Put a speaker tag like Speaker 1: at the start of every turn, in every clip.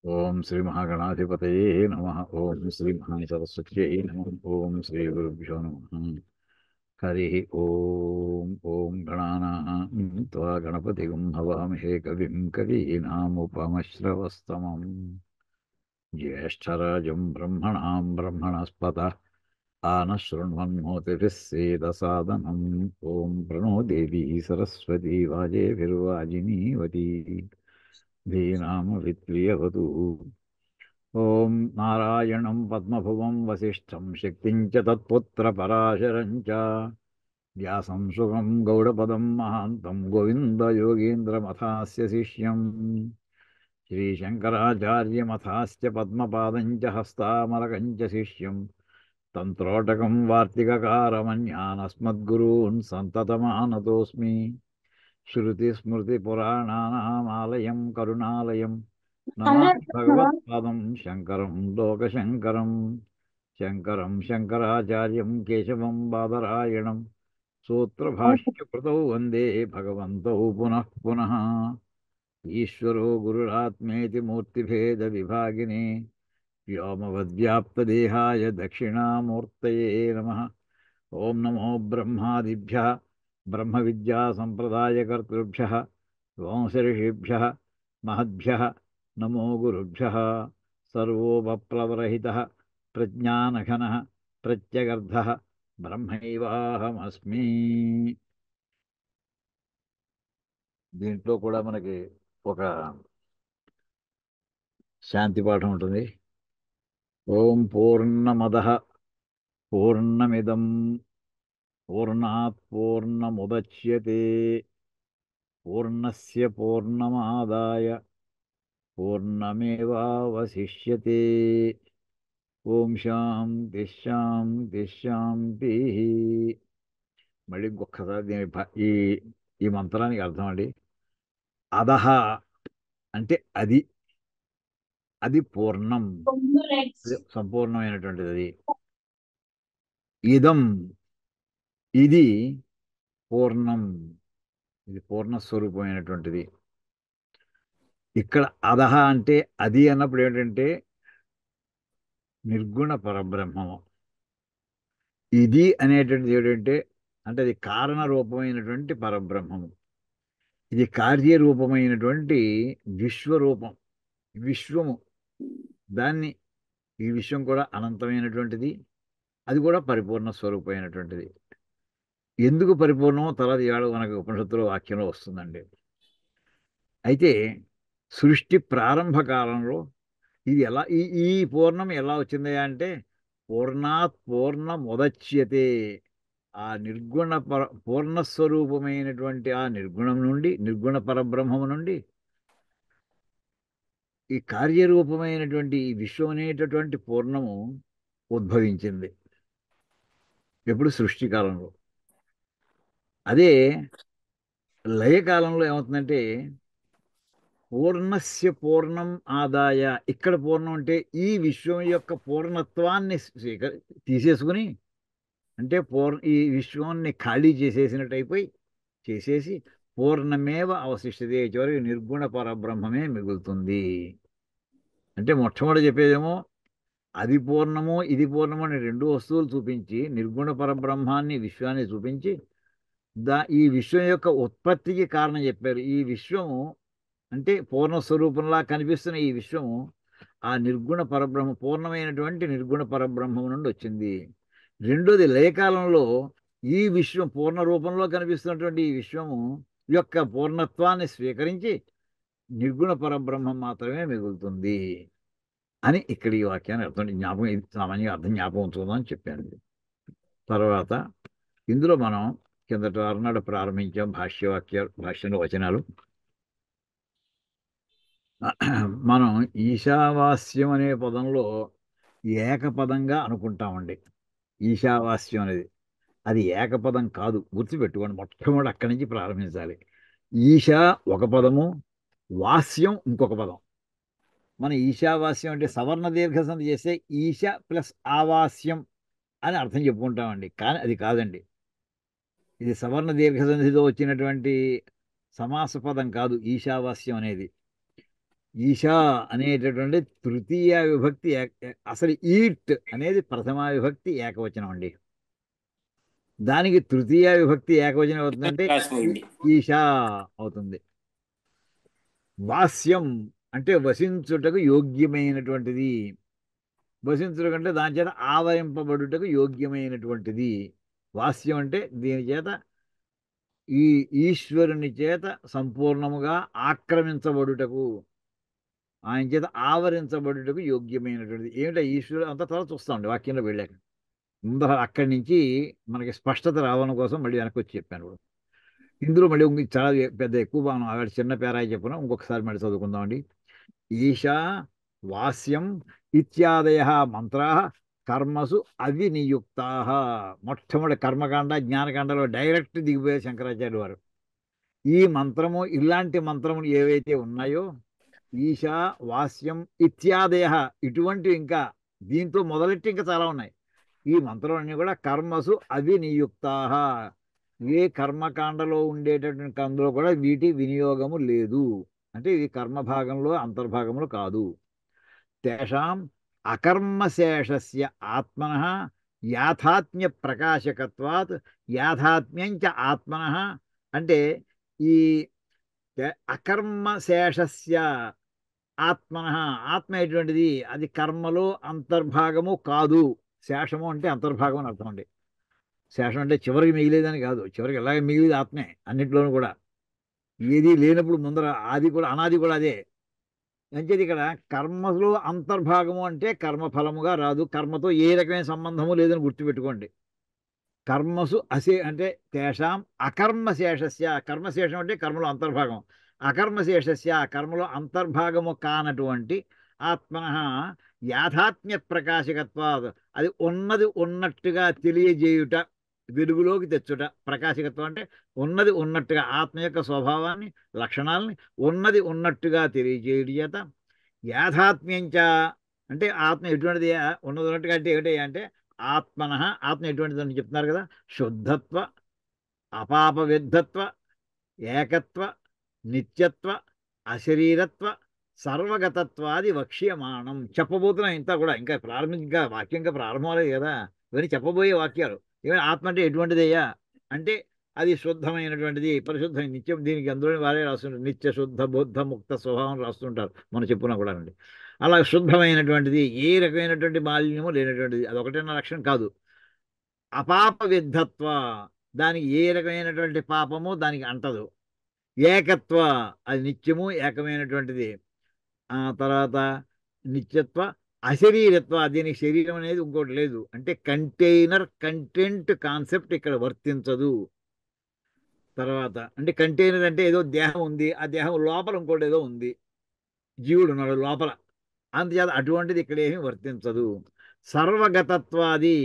Speaker 1: ఓం శ్రీ మహాగణాధిపతయే నమః. ఓం శ్రీ మహాసరస్వత్యై నమః. ఓం శ్రీ గురుభ్యో నమః. హరి ఓం. ఓం గణానాం త్వా గణపతిగం హవామహే కవిం కవీనాముపమశ్రవస్తమం జ్యేష్ఠరాజం బ్రహ్మణాం బ్రహ్మణస్పత ఆనశృణ్వన్మోతిభిः సేదసాదనం. ఓం ప్రణో దేవీ సరస్వతీ వాజేభిర్వాజినీవతి ధీనామవిద్వియవతు. ఓం నారాయణం పద్మభువం వసిష్ఠం శక్తిం చ తత్పుత్రపరాశరం చ వ్యాసం సుగం గౌడపదం మహాంతం గోవిందయోగీంద్రమథాస్య శిష్యం శ్రీశంకరాచార్యమథాస్య పద్మపాదం చ హస్తామలకం చ శిష్యం తంత్రోటకం వార్తికకారమన్యానస్మద్గురూన్ సంతతమానతోస్మి. శృతిస్మృతిపురాణానామాలయం కరుణాలయం నమామి భగవత్పాదం శంకరం లోకశంకరం. శంకరం శంకరాచార్యం కేశవం బాదరాయణం సూత్రభాష్యకృతౌ వందే భగవంతౌ పునః పునః. ఈశ్వరో గురురాత్మేతి మూర్తిభేద విభాగినే వ్యోమవద్వ్యాప్తదేహాయ దక్షిణామూర్తయే నమః. ఓం నమో బ్రహ్మాదిభ్యః బ్రహ్మ విద్యా సంప్రదాయకర్తృభ్యః వంశర్షిభ్యః మహద్భ్యః నమో గురుభ్యః. సర్వోపప్లవరహితః ప్రజ్ఞానఘనః ప్రత్యగర్ధః బ్రహ్మైవాహమస్మి. దీంట్లో కూడా మనకి ఒక శాంతి పాఠం ఉంటుంది. ఓం పూర్ణమదః పూర్ణమిదం పూర్ణాత్ పూర్ణముదచ్యతే పూర్ణస్య పూర్ణమాదాయ పూర్ణమేవావశిష్యతే. ఓం శాంతి శాంతి శాంతి. మళ్ళీ ఇంకొకసారి ఈ ఈ మంత్రానికి అర్థం అండి. అదహ అంటే అది, అది పూర్ణం, అది సంపూర్ణమైనటువంటిది. అది ఇదం, ఇది పూర్ణం, ఇది పూర్ణస్వరూపమైనటువంటిది. ఇక్కడ అదహ అంటే అది అన్నప్పుడు ఏంటంటే నిర్గుణ పరబ్రహ్మము. ఇది అనేటువంటిది ఏంటంటే అంటే అది కారణ రూపమైనటువంటి పరబ్రహ్మము. ఇది కార్యరూపమైనటువంటి విశ్వరూపం, విశ్వము. దాన్ని ఈ విశ్వం కూడా అనంతమైనటువంటిది, అది కూడా పరిపూర్ణ స్వరూపమైనటువంటిది. ఎందుకు పరిపూర్ణమో తర్వాత ఇవాళ మనకు ఉపనిషత్తులో వాక్యంలో వస్తుందండి. అయితే సృష్టి ప్రారంభ కాలంలో ఇది ఎలా ఈ పూర్ణం ఎలా వచ్చింది అంటే పూర్ణాత్ పూర్ణముదచ్యతే. ఆ నిర్గుణ పూర్ణస్వరూపమైనటువంటి ఆ నిర్గుణం నుండి, నిర్గుణ పరబ్రహ్మము నుండి ఈ కార్యరూపమైనటువంటి ఈ విశ్వం అనేటటువంటి పూర్ణము ఉద్భవించింది. ఎప్పుడు సృష్టి కాలంలో. అదే లయకాలంలో ఏమవుతుందంటే పూర్ణస్య పూర్ణం ఆదాయ. ఇక్కడ పూర్ణం అంటే ఈ విశ్వం యొక్క పూర్ణత్వాన్ని తీసేసుకుని, అంటే ఈ విశ్వాన్ని ఖాళీ చేసేసినట్టు అయిపోయి చేసేసి పూర్ణమేవ అవశిష్టతే. చివరికి నిర్గుణ పరబ్రహ్మమే మిగులుతుంది. అంటే మొట్టమొదటి చెప్పేదేమో అది పూర్ణము ఇది పూర్ణము అని రెండు వస్తువులు చూపించి నిర్గుణ పరబ్రహ్మాన్ని విశ్వాన్ని చూపించి ఈ విశ్వం యొక్క ఉత్పత్తికి కారణం చెప్పారు. ఈ విశ్వము అంటే పూర్ణస్వరూపంలా కనిపిస్తున్న ఈ విశ్వము ఆ నిర్గుణ పరబ్రహ్మ, పూర్ణమైనటువంటి నిర్గుణ పరబ్రహ్మం నుండి వచ్చింది. రెండోది లయకాలంలో ఈ విశ్వం పూర్ణ రూపంలో కనిపిస్తున్నటువంటి ఈ విశ్వము యొక్క పూర్ణత్వాన్ని స్వీకరించి నిర్గుణ పరబ్రహ్మం మాత్రమే మిగులుతుంది అని ఇక్కడ ఈ వాక్యాన్ని అర్థం జ్ఞాపకం, ఇది సామాన్యంగా అర్థం జ్ఞాపకం ఉంచుకుందామని చెప్పాను. తర్వాత ఇందులో మనం కిందటి వారం ప్రారంభించాం భాష్యంలో వచనాలు. మనం ఈశావాస్యం అనే పదంలో ఏకపదంగా అనుకుంటామండి. ఈశావాస్యం అనేది అది ఏకపదం కాదు, గుర్తుపెట్టుకోండి. మొట్టమొదటి అక్కడి నుంచి ప్రారంభించాలి. ఈశా ఒక పదము, వాస్యం ఇంకొక పదం. మన ఈశావాస్యం అంటే సవర్ణ దీర్ఘ సంధి చేస్తే ఈశ ప్లస్ ఆవాస్యం అని అర్థం చెప్పుకుంటామండి. కానీ అది కాదండి. ఇది సవర్ణ దీర్ఘ సంధితో వచ్చినటువంటి సమాస పదం కాదు ఈశావాస్యం అనేది. ఈశా అనేటటువంటి తృతీయ విభక్తి అసలు ఈట్ అనేది ప్రథమా విభక్తి ఏకవచనం అండి. దానికి తృతీయ విభక్తి ఏకవచనం అవుతుందంటే ఈ-
Speaker 2: రాసిపోయింది.
Speaker 1: ఈశా అవుతుంది. వాస్యం అంటే వసించుటకు యోగ్యమైనటువంటిది. వసించుట కంటే దాని చేత ఆవరింపబడుటకు యోగ్యమైనటువంటిది. వాస్యం అంటే దీని చేత ఈ ఈశ్వరుని చేత సంపూర్ణముగా ఆక్రమించబడుటకు, ఆయన చేత ఆవరించబడుటకు యోగ్యమైనటువంటిది. ఏమిటో ఈశ్వరుడు అంత తర్వాత చూస్తామండి వాక్యంలో వెళ్ళాక. ముందర అక్కడి నుంచి మనకి స్పష్టత రావడం కోసం మళ్ళీ వెనక్కి వచ్చి చెప్పాను ఇప్పుడు. ఇందులో మళ్ళీ చాలా పెద్ద ఎక్కువ భాగం ఆవిడ చిన్న పేరాయి చెప్పిన ఇంకొకసారి మళ్ళీ చదువుకుందామండి. ఈశా వాస్యం ఇత్యాదయ మంత్రా కర్మసు అవినియుక్తా. మొట్టమొదటి కర్మకాండ జ్ఞానకాండలో డైరెక్ట్ దిగిపోయే శంకరాచార్య వారు. ఈ మంత్రము ఇలాంటి మంత్రములు ఏవైతే ఉన్నాయో ఈశా వాస్యం ఇత్యాదయ, ఇటువంటి ఇంకా దీంతో మొదలెట్టి ఇంకా చాలా ఉన్నాయి. ఈ మంత్రాలన్నీ కూడా కర్మసు అవినియుక్తా. ఏ కర్మకాండలో ఉండేటటువంటి అందులో కూడా వీటి వినియోగము లేదు. అంటే ఇది కర్మభాగంలో అంతర్భాగములు కాదు. తేషాం అకర్మశేషస్య ఆత్మనః యాథాత్మ్య ప్రకాశకత్వాత్. యాథాత్మ్యంచ ఆత్మనః అంటే ఈ అకర్మశేషస్య ఆత్మనః, ఆత్మ ఎటువంటిది అది కర్మలో అంతర్భాగము కాదు. శేషము అంటే అంతర్భాగం అని అర్థం అండి. శేషం అంటే చివరికి మిగిలేదని కాదు, చివరికి ఎలాగ మిగిలిది ఆత్మే అన్నింటిలోనూ కూడా. ఏది లేనప్పుడు ముందర ఆది కూడా అనాది కూడా అదే. అంచేది ఇక్కడ కర్మలో అంతర్భాగము అంటే కర్మఫలముగా రాదు, కర్మతో ఏ రకమైన సంబంధము లేదని గుర్తుపెట్టుకోండి. కర్మసు అంటే తేషాం అకర్మశేషస్య, కర్మశేషం అంటే కర్మలో అంతర్భాగం. అకర్మశేషస్య కర్మలో అంతర్భాగము కానటువంటి ఆత్మన యాథాత్మ్య ప్రకాశకత్వాదు, అది ఉన్నది ఉన్నట్టుగా తెలియజేయుట, వెలుగులోకి తెచ్చుట. ప్రకాశకత్వం అంటే ఉన్నది ఉన్నట్టుగా ఆత్మ యొక్క స్వభావాన్ని లక్షణాలని ఉన్నది ఉన్నట్టుగా తెలియజేయుట చేత. యాథాత్మ్యంచ అంటే ఆత్మ ఎటువంటిది, ఉన్నది ఉన్నట్టుగా అంటే ఏమిటి అంటే ఆత్మన, ఆత్మ ఎటువంటిదని చెప్తున్నారు కదా. శుద్ధత్వ, అపాప విద్ధత్వ, ఏకత్వ, నిత్యత్వ, అశరీరత్వ, సర్వగతత్వాది వక్ష్యమాణం. చెప్పబోతున్నాం ఇంత కూడా, ఇంకా ఇంకా వాక్యం ఇంకా ప్రారంభం అవ్వలేదు కదా. ఇవన్నీ చెప్పబోయే వాక్యాలు. ఏమైనా ఆత్మ అంటే ఎటువంటిదయ్యా అంటే అది శుద్ధమైనటువంటిది, పరిశుద్ధమైన నిత్యం. దీనికి అందులోని వారే రాస్తుంటారు, నిత్య శుద్ధ బుద్ధ ముక్త స్వభావం రాస్తుంటారు, మనం చెప్పుకున్నా కూడా అండి. అలా శుద్ధమైనటువంటిది, ఏ రకమైనటువంటి మాలిన్యము లేనటువంటిది, అదొకటైన లక్షణం కాదు. అపాప విద్ధత్వ, దానికి ఏ రకమైనటువంటి పాపము దానికి అంటదు. ఏకత్వ, అది నిత్యము ఏకమైనటువంటిది. ఆ తర్వాత నిత్యత్వ, అశరీరత్వ, దీనికి శరీరం అనేది ఇంకోటి లేదు. అంటే కంటైనర్ కంటెంట్ కాన్సెప్ట్ ఇక్కడ వర్తించదు. తర్వాత అంటే కంటైనర్ అంటే ఏదో దేహం ఉంది, ఆ దేహం లోపల ఇంకోటి ఏదో ఉంది, జీవుడు ఉన్నాడు లోపల. అందుచేత అటువంటిది ఇక్కడ ఏమీ వర్తించదు. సర్వగతత్వాది,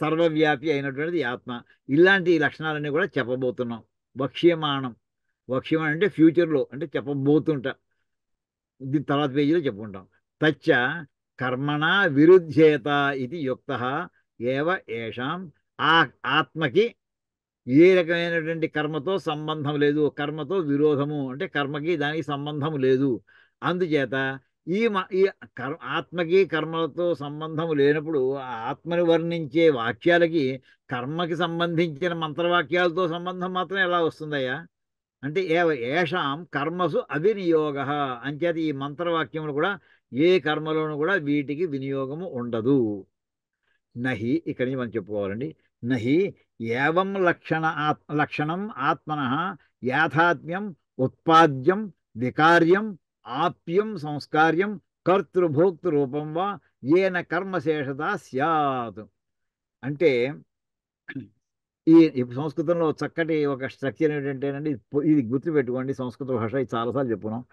Speaker 1: సర్వవ్యాపి అయినటువంటిది ఆత్మ. ఇలాంటి లక్షణాలన్నీ కూడా చెప్పబోతున్నాం. వక్ష్యమాణం, వక్ష్యమాణం అంటే ఫ్యూచర్లో అంటే చెప్పబోతుంటా, దీని తర్వాత పేజీలో చెప్పుకుంటాం. తచ్చ కర్మణ విరుధ్యేత ఇది యుక్త ఏవ ఏషాం. ఆ ఆత్మకి ఏ రకమైనటువంటి కర్మతో సంబంధం లేదు, కర్మతో విరోధము అంటే కర్మకి దానికి సంబంధం లేదు. అందుచేత ఈ ఆత్మకి కర్మలతో సంబంధం లేనప్పుడు ఆ ఆత్మని వర్ణించే వాక్యాలకి కర్మకి సంబంధించిన మంత్రవాక్యాలతో సంబంధం మాత్రం ఎలా వస్తుందయ్యా అంటే ఏషాం కర్మసు అవినియోగ. అంచేత ఈ మంత్రవాక్యములు కూడా ఏ కర్మలోనూ కూడా వీటికి వినియోగము ఉండదు. నహి, ఇక్కడి నుంచి మనం చెప్పుకోవాలండి. నహి ఏవం లక్షణం ఆత్మన యాథాత్మ్యం ఉత్పాద్యం వికార్యం ఆప్యం సంస్కార్యం కర్తృభోక్తృ రూపం వా ఏన కర్మశేషత స్యాత్. అంటే ఈ సంస్కృతంలో చక్కటి ఒక స్ట్రక్చర్ ఏంటంటేనండి, ఇది గుర్తుపెట్టుకోండి. సంస్కృత భాష ఇది చాలాసార్లు చెప్పుకున్నాం.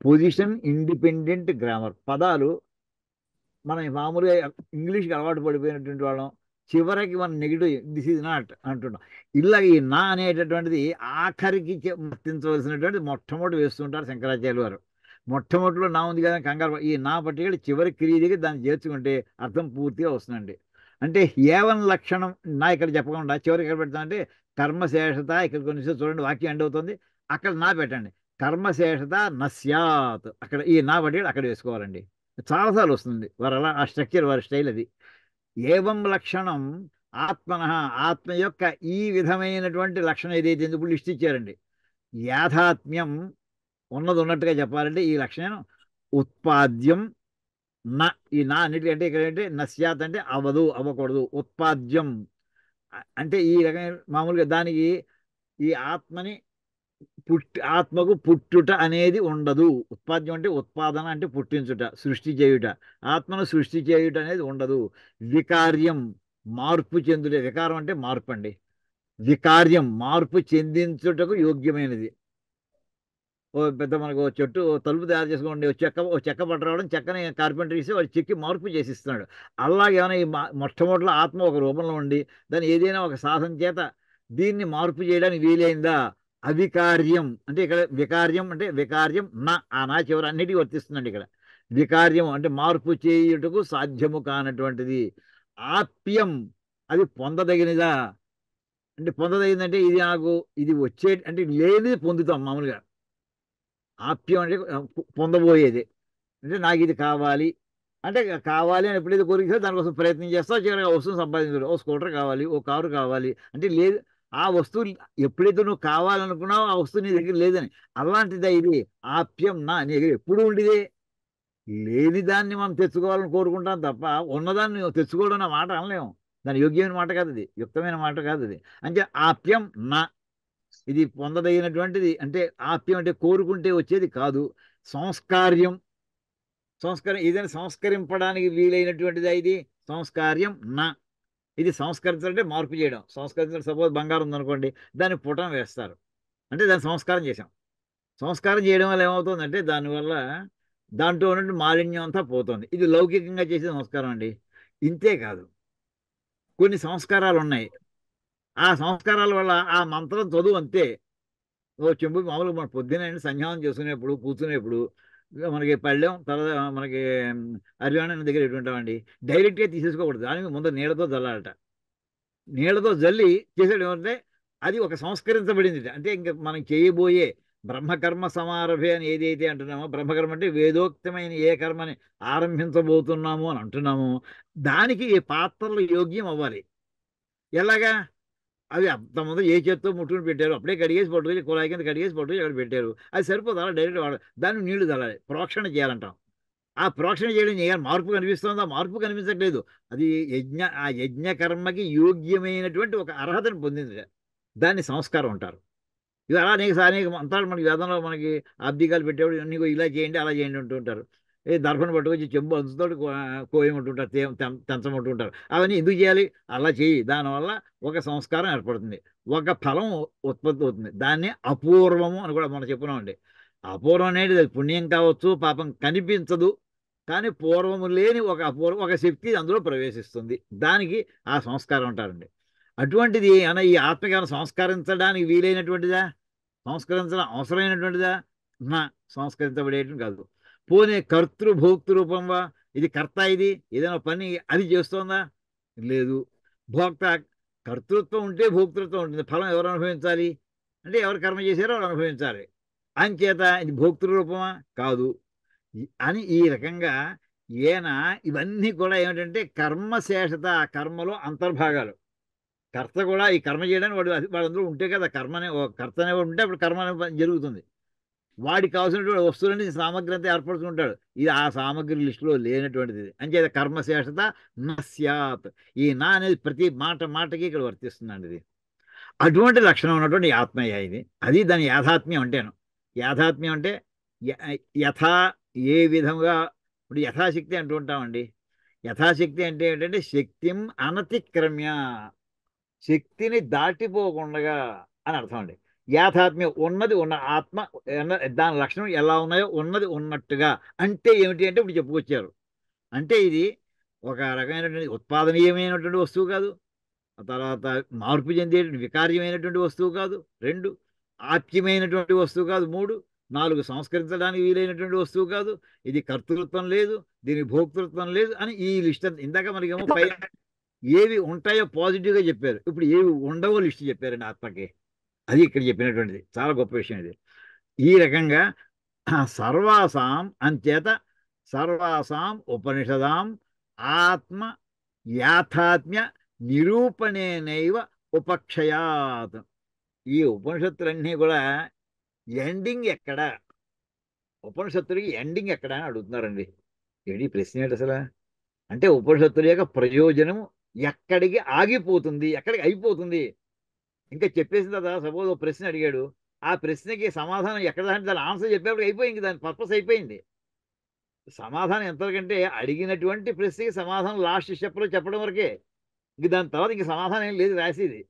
Speaker 1: Position independent grammar. పదాలు మనం మామూలుగా ఇంగ్లీష్కి అలవాటు పడిపోయినటువంటి వాళ్ళం, చివరికి మనం నెగిటివ్ దిస్ ఈజ్ నాట్ అంటున్నాం. ఇలా ఈ నా అనేటటువంటిది ఆఖరికి వర్తించవలసినటువంటి మొట్టమొదటి వేస్తుంటారు శంకరాచార్యులు వారు. మొట్టమొదటిలో నా ఉంది కదా కంగారు ఈ నా పట్టుకెళ్ళి చివరి క్రియ దగ్గర దాన్ని చేర్చుకుంటే అర్థం పూర్తిగా వస్తుందండి. అంటే ఏవన్ లక్షణం నా ఇక్కడ చెప్పకుండా చివరికి ఎక్కడ పెడతామంటే కర్మశేషత, ఇక్కడ కొన్ని చూడండి వాక్యం ఎండ్ అవుతుంది, అక్కడ నా పెట్టండి. కర్మశేషత నస్యాత్. అక్కడ ఈ నా పడి అక్కడ వేసుకోవాలండి. చాలాసార్లు వస్తుంది వారు అలా, ఆ స్ట్రక్చర్ వారి స్టైల్ అది. ఏవం లక్షణం ఆత్మన, ఆత్మ యొక్క ఈ విధమైనటువంటి లక్షణం ఏదైతే ఇప్పుడు లిస్ట్ ఇచ్చారండి. యాథాత్మ్యం, ఉన్నది ఉన్నట్టుగా చెప్పాలంటే ఈ లక్షణం ఉత్పాద్యం న. ఈ నా అన్నిటికంటే ఇక్కడ అంటే నస్యాత్ అంటే అవ్వదు, అవ్వకూడదు. ఉత్పాద్యం అంటే ఈ రకమైన మామూలుగా దానికి ఈ ఆత్మని ఆత్మకు పుట్టుట అనేది ఉండదు. ఉత్పాద్యం అంటే ఉత్పాదన అంటే పుట్టించుట, సృష్టి చేయుట. ఆత్మను సృష్టి చేయుట అనేది ఉండదు. వికార్యం, మార్పు చెందుట. వికారం అంటే మార్పు అండి. వికార్యం మార్పు చెందించుటకు యోగ్యమైనది. ఓ పెద్ద మనకు ఓ చెట్టు ఓ తలుపు తయారు చేసుకోండి, ఓ చెక్క పట్టరావడం, చెక్కని కార్పెంటర్ ఇస్తే వాడు చెక్కి మార్పు చేసిస్తున్నాడు. అలాగేమైనా ఈ మొట్టమొదటిలో ఆత్మ ఒక రూపంలో ఉండి దాన్ని ఏదైనా ఒక సాధన చేత దీన్ని మార్పు చేయడానికి వీలైందా? అవికార్యం అంటే ఇక్కడ వికార్యం అంటే వికార్యం నా, ఆ నా చివరి అన్నిటికీ వర్తిస్తుందండి ఇక్కడ. వికార్యం అంటే మార్పు చేయుటకు సాధ్యము కానటువంటిది. ఆప్యం అది పొందదగినదా అంటే పొందదగిందంటే ఇది నాకు ఇది వచ్చే అంటే లేనిది పొందుతాం మామూలుగా. ఆప్యం అంటే పొందబోయేది. అంటే నాకు ఇది కావాలి అంటే కావాలి అని ఎప్పుడైతే కోరిక దానికోసం ప్రయత్నం చేస్తావు, చివరిగా ఆ వస్తువుని సంపాదించడం. ఓ స్కూటర్ కావాలి, ఓ కారు కావాలి అంటే లేదు. ఆ వస్తువు ఎప్పుడైతే నువ్వు కావాలనుకున్నావో ఆ వస్తువు నీ దగ్గర లేదని. అలాంటిదా ఇది? ఆప్యం నా నీ దగ్గర ఎప్పుడు ఉండేదే. లేని దాన్ని మనం తెచ్చుకోవాలని కోరుకుంటాం తప్ప ఉన్నదాన్ని తెచ్చుకోవడం అన్న మాట అనలేము. దాని యోగ్యమైన మాట కాదు, అది యుక్తమైన మాట కాదు అది. అంటే ఆప్యం నా, ఇది పొందదగినటువంటిది. అంటే ఆప్యం అంటే కోరుకుంటే వచ్చేది కాదు. సంస్కార్యం, సంస్కారం ఏదైనా సంస్కరింపడానికి వీలైనటువంటిది ఇది. సంస్కార్యం నా, ఇది సంస్కరించాలంటే మార్పు చేయడం. సంస్కరించడం సపోజ్ బంగారం ఉందనుకోండి, దాన్ని పుటం వేస్తారు అంటే దాన్ని సంస్కారం చేశాం. సంస్కారం చేయడం వల్ల ఏమవుతుందంటే దానివల్ల దాంట్లో ఉన్నటువంటి మాలిన్యం అంతా పోతుంది. ఇది లౌకికంగా చేసే సంస్కారం అండి. ఇంతే కాదు, కొన్ని సంస్కారాలు ఉన్నాయి. ఆ సంస్కారాల వల్ల ఆ మంత్రం చదువు అంతే. ఓ చెంబు మామూలుగా మన పొద్దున సంధ్యానం చేసుకునేప్పుడు కూర్చునేప్పుడు మనకి పళ్ళెం తర్వాత మనకి అరివాణం దగ్గర ఎటుంటామండి. డైరెక్ట్గా తీసేసుకోకూడదు, దానికి ముందు నీళ్ళతో చల్లాలట. నీళ్ళతో జల్లి చేసేయడం ఏమంటే అది ఒక సంస్కరించబడింది. అంటే ఇంకా మనం చేయబోయే బ్రహ్మకర్మ సమారభే అని ఏదైతే అంటున్నామో, బ్రహ్మకర్మ అంటే వేదోక్తమైన ఏ కర్మని ఆరంభించబోతున్నాము అని అంటున్నామో దానికి ఈ పాత్రలు యోగ్యం అవ్వాలి. ఎలాగా? అవి అంతమంది ఏ చేత్తో ముట్టుకుని పెట్టారు, అప్పుడే కడిగేసి పట్టుకొచ్చి కుళాయి కింద కడిగేసి పట్టుకొచ్చి అక్కడ పెట్టారు. అది సరిపోదు, అలా డైరెక్ట్ వాడ దాన్ని నీళ్లు చల్లాలి, ప్రోక్షణ చేయాలంటాం. ఆ ప్రోక్షణ చేయడం చేయాలి. మార్పు కనిపిస్తుందా? మార్పు కనిపించట్లేదు. అది ఆ యజ్ఞ కర్మకి యోగ్యమైనటువంటి ఒక అర్హతను పొందింది. దాన్ని సంస్కారం అంటారు. ఇవి అలా అనేక మంత్రాలు మనకి వేదంలో మనకి ఆబ్దికాలు పెట్టేవాడు నీకు ఇలా చేయండి అలా చేయండి అంటూ ఉంటారు. ఏ దర్భను పట్టుకొచ్చి చెంబు అంచుతో కోయమంటుంటారు, తెంచమంటుంటారు. అవన్నీ ఎందుకు చేయాలి? అలా చేయి, దానివల్ల ఒక సంస్కారం ఏర్పడుతుంది, ఒక ఫలం ఉత్పత్తి అవుతుంది. దాన్ని అపూర్వము అని కూడా మనం చెప్పున్నామండి. అపూర్వం అనేది అది పుణ్యం కావచ్చు, పాపం కనిపించదు, కానీ పూర్వము లేని ఒక ఒక శక్తి అందులో ప్రవేశిస్తుంది. దానికి ఆ సంస్కారం అంటారండి. అటువంటిది అన్న ఈ ఆత్మజ్ఞానం సంస్కరించడానికి వీలైనటువంటిదా? సంస్కరించడం అవసరమైనటువంటిదా? నా, సంస్కరించబడేటువంటి కాదు. పోనీ కర్తృభోక్తృ రూపంగా ఇది కర్త, ఇది ఏదైనా పని అది చేస్తోందా? లేదు. భోక్త, కర్తృత్వం ఉంటే భోక్తృత్వం ఉంటుంది. ఫలం ఎవరు అనుభవించాలి అంటే ఎవరు కర్మ చేశారో వాళ్ళు అనుభవించాలి. అంచేత ఇది భోక్తృ రూపమా? కాదు. అని ఈ రకంగా ఈయన ఇవన్నీ కూడా ఏమిటంటే కర్మశేషత, కర్మలో అంతర్భాగాలు. కర్త కూడా ఈ కర్మ చేయడానికి వాడు అందులో ఉంటే కదా కర్మ అనే కర్త అనేవాడు ఉంటే అప్పుడు కర్మ అనే పని జరుగుతుంది. వాడికి కావాల్సినటువంటి వస్తువులని సామగ్రి అంతా ఏర్పరచుకుంటాడు. ఇది ఆ సామగ్రి లిస్టులో లేనటువంటిది. అంచేత కర్మశేషత నస్యాత్. ఈ నా అనేది ప్రతి మాట మాటకి ఇక్కడ వర్తిస్తుందండి ఇది. అటువంటి లక్షణం ఉన్నటువంటి ఆత్మయ్య ఇది. అది దాని యాథాత్మ్యం అంటేను. యాథాత్మ్యం అంటే యథా, ఏ విధంగా. ఇప్పుడు యథాశక్తి అంటూ ఉంటామండి. యథాశక్తి అంటే ఏంటంటే శక్తిం అనతిక్రమ్య, శక్తిని దాటిపోకుండా అని అర్థం అండి. యాథాత్మ్యం ఉన్నది ఉన్న ఆత్మ దాని లక్షణం ఎలా ఉన్నాయో ఉన్నది ఉన్నట్టుగా. అంటే ఏమిటి అంటే ఇప్పుడు చెప్పుకొచ్చారు. అంటే ఇది ఒక రకమైనటువంటి ఉత్పాదనీయమైనటువంటి వస్తువు కాదు. ఆ తర్వాత మార్పు చెందేటువంటి వికార్యమైనటువంటి వస్తువు కాదు. 2 ఆప్యమైనటువంటి వస్తువు కాదు. 3 4 సంస్కరించడానికి వీలైనటువంటి వస్తువు కాదు. ఇది కర్తృత్వం లేదు, దీనికి భోక్తృత్వం లేదు అని ఈ లిస్ట్ ఇందాక మనకేమో పై ఏవి ఉంటాయో పాజిటివ్గా చెప్పారు, ఇప్పుడు ఏవి ఉండవో లిస్ట్ చెప్పారండి ఆత్మకి. అది ఇక్కడ చెప్పినటువంటిది చాలా గొప్ప విషయం ఇది. ఈ రకంగా సర్వాసాం అంచేత సర్వాసాం ఉపనిషదాం ఆత్మ యాథాత్మ్య నిరూపణేనైవ ఉపక్షయాత్. ఈ ఉపనిషత్తులన్నీ కూడా ఎండింగ్ ఎక్కడ, ఉపనిషత్తుడికి ఎండింగ్ ఎక్కడ అని అడుగుతున్నారండి. ఏంటి ఈ ప్రశ్న ఏంటి అసలు? అంటే ఉపనిషత్తుల యొక్క ప్రయోజనం ఎక్కడికి ఆగిపోతుంది, ఎక్కడికి అయిపోతుంది. ఇంకా చెప్పేసిన తర్వాత సపోజ్ ఒక ప్రశ్న అడిగాడు, ఆ ప్రశ్నకి సమాధానం ఎక్కడ అంటే దాని ఆన్సర్ చెప్పేప్పుడు అయిపోయింది, దాని పర్పస్ అయిపోయింది. సమాధానం ఎంతకంటే అడిగినటువంటి ప్రశ్నకి సమాధానం లాస్ట్ స్టెప్లో చెప్పడం వరకే. ఇంక దాని తర్వాత ఇంక సమాధానం ఏం లేదు రాసేది.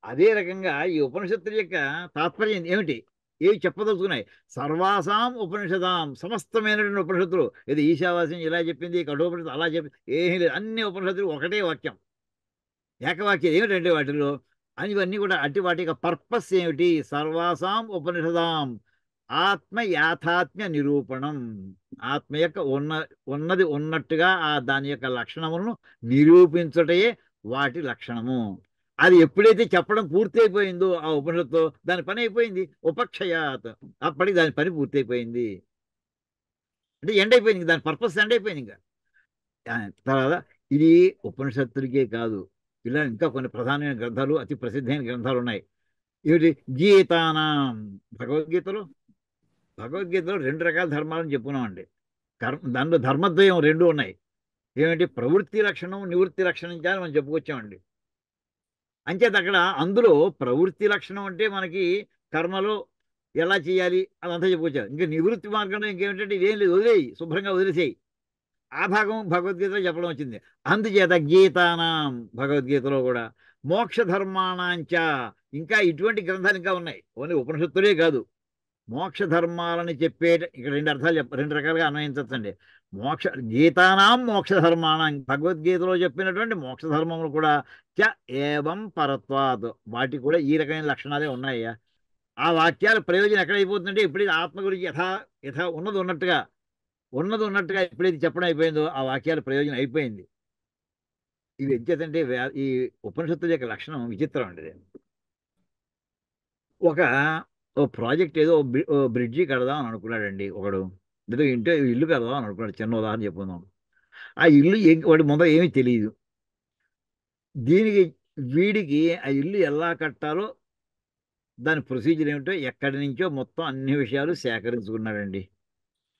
Speaker 1: అదే రకంగా ఈ ఉపనిషత్తుల యొక్క తాత్పర్యం ఏమిటి, ఏవి చెప్పదలుచుకున్నాయి? సర్వాసాం ఉపనిషదాం, సమస్తమైనటువంటి ఉపనిషత్తులు. ఇది ఈశావాస్యం ఇలా చెప్పింది, కఠోపనిషత్తు అలా చెప్పింది, ఏమీ లేదు. అన్ని ఉపనిషత్తులు ఒకటే వాక్యం, ఏకవాక్యం. ఏమిటంటే వాటిలో ఇవన్నీ కూడా అట్టి వాటి యొక్క పర్పస్ ఏమిటి? సర్వాసాం ఉపనిషదాం ఆత్మ యాథాత్మ్య నిరూపణం. ఆత్మ యొక్క ఉన్నది ఉన్నట్టుగా దాని యొక్క లక్షణములను నిరూపించుటయే వాటి లక్షణము. అది ఎప్పుడైతే చెప్పడం పూర్తి అయిపోయిందో ఆ ఉపనిషత్తు, దాని పని అయిపోయింది. ఉపక్షయాత్, అప్పటికి దాని పని పూర్తి అయిపోయింది. అంటే ఎండ్ అయిపోయింది, దాని పర్పస్ ఎండ్ అయిపోయింది. ఇంకా తర్వాత ఇది ఉపనిషత్తులకే కాదు, ఇలా ఇంకా కొన్ని ప్రధానమైన గ్రంథాలు, అతి ప్రసిద్ధమైన గ్రంథాలు ఉన్నాయి. ఏమిటి? గీతానాం. భగవద్గీతలో భగవద్గీతలో రెండు రకాల ధర్మాలను చెప్పుకున్నామండి. దానిలో ధర్మద్వయం రెండు ఉన్నాయి. ఏమిటి? ప్రవృత్తి లక్షణం, నివృత్తి లక్షణం అని మనం చెప్పుకొచ్చామండి. అంచేత అక్కడ అందులో ప్రవృత్తి లక్షణం అంటే మనకి కర్మలో ఎలా చేయాలి అదంతా చెప్పుకొచ్చారు. ఇంకా నివృత్తి మార్గంలో ఇంకేమిటంటే ఇదేం లేదు, వదిలేయి, శుభ్రంగా వదిలేసేయి. ఆ భాగం భగవద్గీతలో చెప్పడం వచ్చింది. అందుచేత గీతానాం, భగవద్గీతలో కూడా మోక్ష ధర్మాణాంచ, ఇంకా ఇటువంటి గ్రంథాలు ఇంకా ఉన్నాయి. ఓన్లీ ఉపనిషత్తులే కాదు, మోక్ష ధర్మాలని చెప్పే ఇక్కడ రెండు అర్థాలు రెండు రకాలుగా అన్వయించండి. గీతానాం మోక్ష ధర్మానం, భగవద్గీతలో చెప్పినటువంటి మోక్ష ధర్మములు కూడా చ ఏవం పరత్వాత్, వాటికి కూడా ఈ రకమైన లక్షణాలే ఉన్నాయ్యా. ఆ వాక్యాల ప్రయోజనం ఎక్కడైపోతుందంటే ఎప్పుడైతే ఆత్మ గురించి యథా యథా ఉన్నది ఉన్నట్టుగా ఎప్పుడైతే చెప్పడం అయిపోయిందో ఆ వాక్యాల ప్రయోజనం అయిపోయింది. ఇవి ఎంచేతంటే ఈ ఉపనిషత్తుల యొక్క లక్షణం విచిత్రం అండి ఇది. ఒక ఓ ప్రాజెక్ట్ ఏదో ఓ బ్రిడ్జి కడదాం అని అనుకున్నాడండి ఒకడు. ఏదో ఇల్లు కడదాం అని అనుకున్నాడు. చిన్న ఉదాహరణ చెప్పుకుందాం. ఆ ఇల్లు వాడి ముందర ఏమీ తెలియదు. దీనికి వీడికి ఆ ఇల్లు ఎలా కట్టాలో, దాని ప్రొసీజర్ ఏమిటో ఎక్కడి నుంచో మొత్తం అన్ని విషయాలు సేకరించుకున్నాడండి.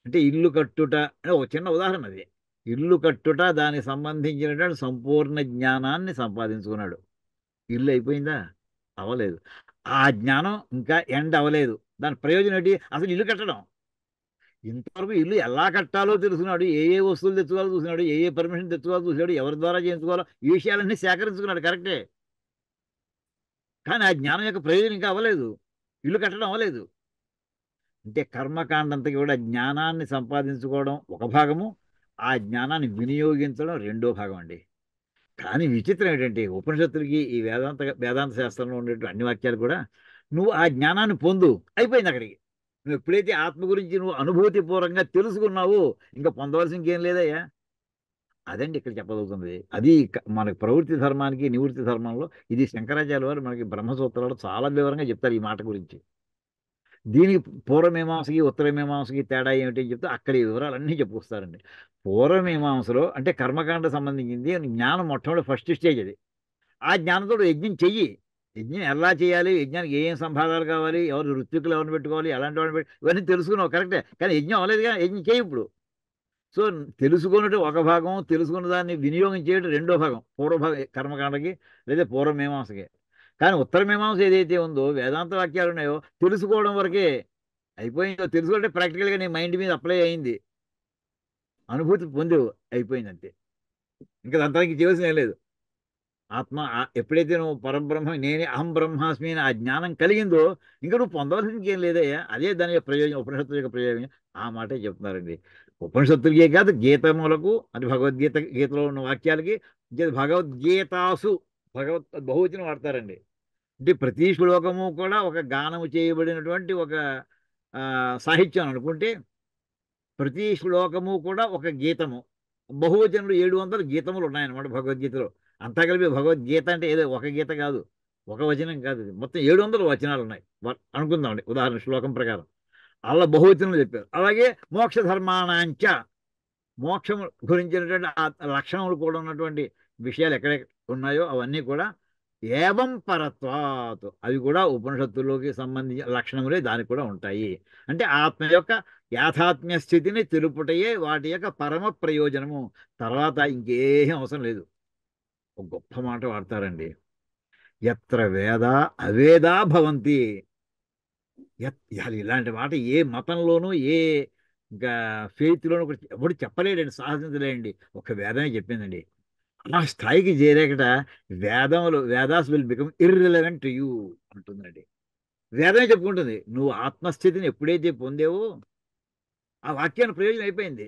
Speaker 1: అంటే ఇల్లు కట్టుట అంటే ఒక చిన్న ఉదాహరణ అది. ఇల్లు కట్టుట దానికి సంబంధించినటువంటి సంపూర్ణ జ్ఞానాన్ని సంపాదించుకున్నాడు. ఇల్లు అయిపోయిందా? అవ్వలేదు. ఆ జ్ఞానం ఇంకా ఎండ్ అవ్వలేదు. దాని ప్రయోజనం ఏంటి? అసలు ఇల్లు కట్టడం. ఇంతవరకు ఇల్లు ఎలా కట్టాలో తెలుసుకున్నాడు, ఏ ఏ వస్తువులు తెచ్చుకోవాలో చూసినాడు, ఏ ఏ పర్మిషన్ తెచ్చుకోవాలో చూసినాడు, ఎవరి ద్వారా చేయించుకోవాలో ఈ విషయాలన్నీ సేకరించుకున్నాడు, కరెక్టే. కానీ ఆ జ్ఞానం యొక్క ప్రయోజనం ఇంకా అవ్వలేదు, ఇల్లు కట్టడం అవ్వలేదు. అంటే కర్మకాండంతకి కూడా జ్ఞానాన్ని సంపాదించుకోవడం ఒక భాగము, ఆ జ్ఞానాన్ని వినియోగించడం రెండో భాగం అండి. కానీ విచిత్రం ఏంటంటే ఉపనిషత్తులకి ఈ వేదాంత శాస్త్రంలో ఉండేటువంటి అన్ని వాక్యాలు కూడా నువ్వు ఆ జ్ఞానాన్ని పొందు, అయిపోయింది అక్కడికి. నువ్వు ఎప్పుడైతే ఆత్మ గురించి నువ్వు అనుభూతిపూర్వకంగా తెలుసుకున్నావో ఇంకా పొందవలసి ఇంకేం లేదయ్యా. అదండి ఇక్కడ చెప్పగలుగుతుంది. అది మనకి ప్రవృత్తి ధర్మానికి నివృత్తి ధర్మంలో ఇది శంకరాచార్య వారు మనకి బ్రహ్మసూత్రాలు చాలా వివరంగా చెప్తారు ఈ మాట గురించి. దీనికి పూర్వమీమాంసకి ఉత్తరమీమాంసకి తేడా ఏమిటి అని చెప్తే అక్కడ ఈ వివరాలన్నీ చెప్పుకొస్తారండి. పూర్వమీమాంసలో అంటే కర్మకాండ సంబంధించింది జ్ఞానం మొట్టమొదటి ఫస్ట్ స్టేజ్ అది. ఆ జ్ఞానంతో యజ్ఞం చెయ్యి. యజ్ఞం ఎలా చేయాలి, యజ్ఞానికి ఏం సంభాగాలు కావాలి, ఎవరు ఋత్వికులు ఎవరిని పెట్టుకోవాలి, ఎలాంటి వాడిని పెట్టి ఇవన్నీ తెలుసుకున్నావు, కరెక్టే. కానీ యజ్ఞం అవ్వలేదుగా, యజ్ఞం చేయి ఇప్పుడు. సో తెలుసుకున్నట్టు ఒక భాగం, తెలుసుకున్న దాన్ని వినియోగం చేయడం రెండో భాగం, పూర్వభాగం కర్మకాండకి లేదా పూర్వమీమాంసకి. కానీ ఉత్తర మీమాంస ఏదైతే ఉందో వేదాంత వాక్యాలు ఉన్నాయో తెలుసుకోవడం వరకే అయిపోయిందో. తెలుసుకుంటే ప్రాక్టికల్గా నీ మైండ్ మీద అప్లై అయింది, అనుభూతి పొందేవు, అయిపోయింది అంతే. ఇంకా దానికి చేయవలసిన ఏం లేదు. ఆత్మ ఎప్పుడైతే నువ్వు పరబ్రహ్మ నేనే అహం బ్రహ్మాస్మి అని ఆ జ్ఞానం కలిగిందో ఇంకా నువ్వు పొందవలసింది ఇంకేం లేదయ్యా. అదే దాని యొక్క ప్రయోజనం, ఉపనిషత్తుల యొక్క ప్రయోజనం. ఆ మాటే చెప్తున్నారండి. ఉపనిషత్తులకే కాదు, గీతములకు అంటే గీతలో ఉన్న వాక్యాలకి భగవద్గీతాసు, బహువచనం వాడతారండి. అంటే ప్రతి శ్లోకము కూడా ఒక గానము చేయబడినటువంటి ఒక సాహిత్యం అనుకుంటే ప్రతి శ్లోకము కూడా ఒక గీతము. బహువచనంలో 700 గీతములు ఉన్నాయన్నమాట భగవద్గీతలో. అంతా కలిపి భగవద్గీత అంటే ఏదో ఒక గీత కాదు, ఒక వచనం కాదు, ఇది మొత్తం 700 వచనాలు ఉన్నాయి అనుకుందామండి ఉదాహరణ శ్లోకం ప్రకారం. అలా బహువచనంలో చెప్పారు. అలాగే మోక్ష ధర్మాణాంచ, మోక్షం గురించినటువంటి ఆ లక్షణములు కూడా ఉన్నటువంటి విషయాలు ఎక్కడెక్కడ ఉన్నాయో అవన్నీ కూడా ఏవం పరత్వాత్, అవి కూడా ఉపనిషత్తుల్లోకి సంబంధించిన లక్షణములే దానికి కూడా ఉంటాయి. అంటే ఆత్మ యొక్క యాథాత్మ్య స్థితిని తెలుపుటయే వాటి యొక్క పరమ ప్రయోజనము. తర్వాత ఇంకేం అవసరం లేదు. ఒక గొప్ప మాట వాడతారండి. ఎత్ర వేద అవేదా భవంతి. ఇలాంటి మాట ఏ మతంలోనూ ఏ ఇంకా ఫెయిత్లోనూ కూడా ఎవడు చెప్పలేడండి, సాహసించలేండి. ఒక వేదమే చెప్పిందండి. ఆ స్థాయికి చేరేకట Vedas will become irrelevant to you అంటుందండి. వేదమే చెప్పుకుంటుంది, నువ్వు ఆత్మస్థితిని ఎప్పుడైతే పొందేవో ఆ వాక్యాన్ని ప్రయోజనం అయిపోయింది.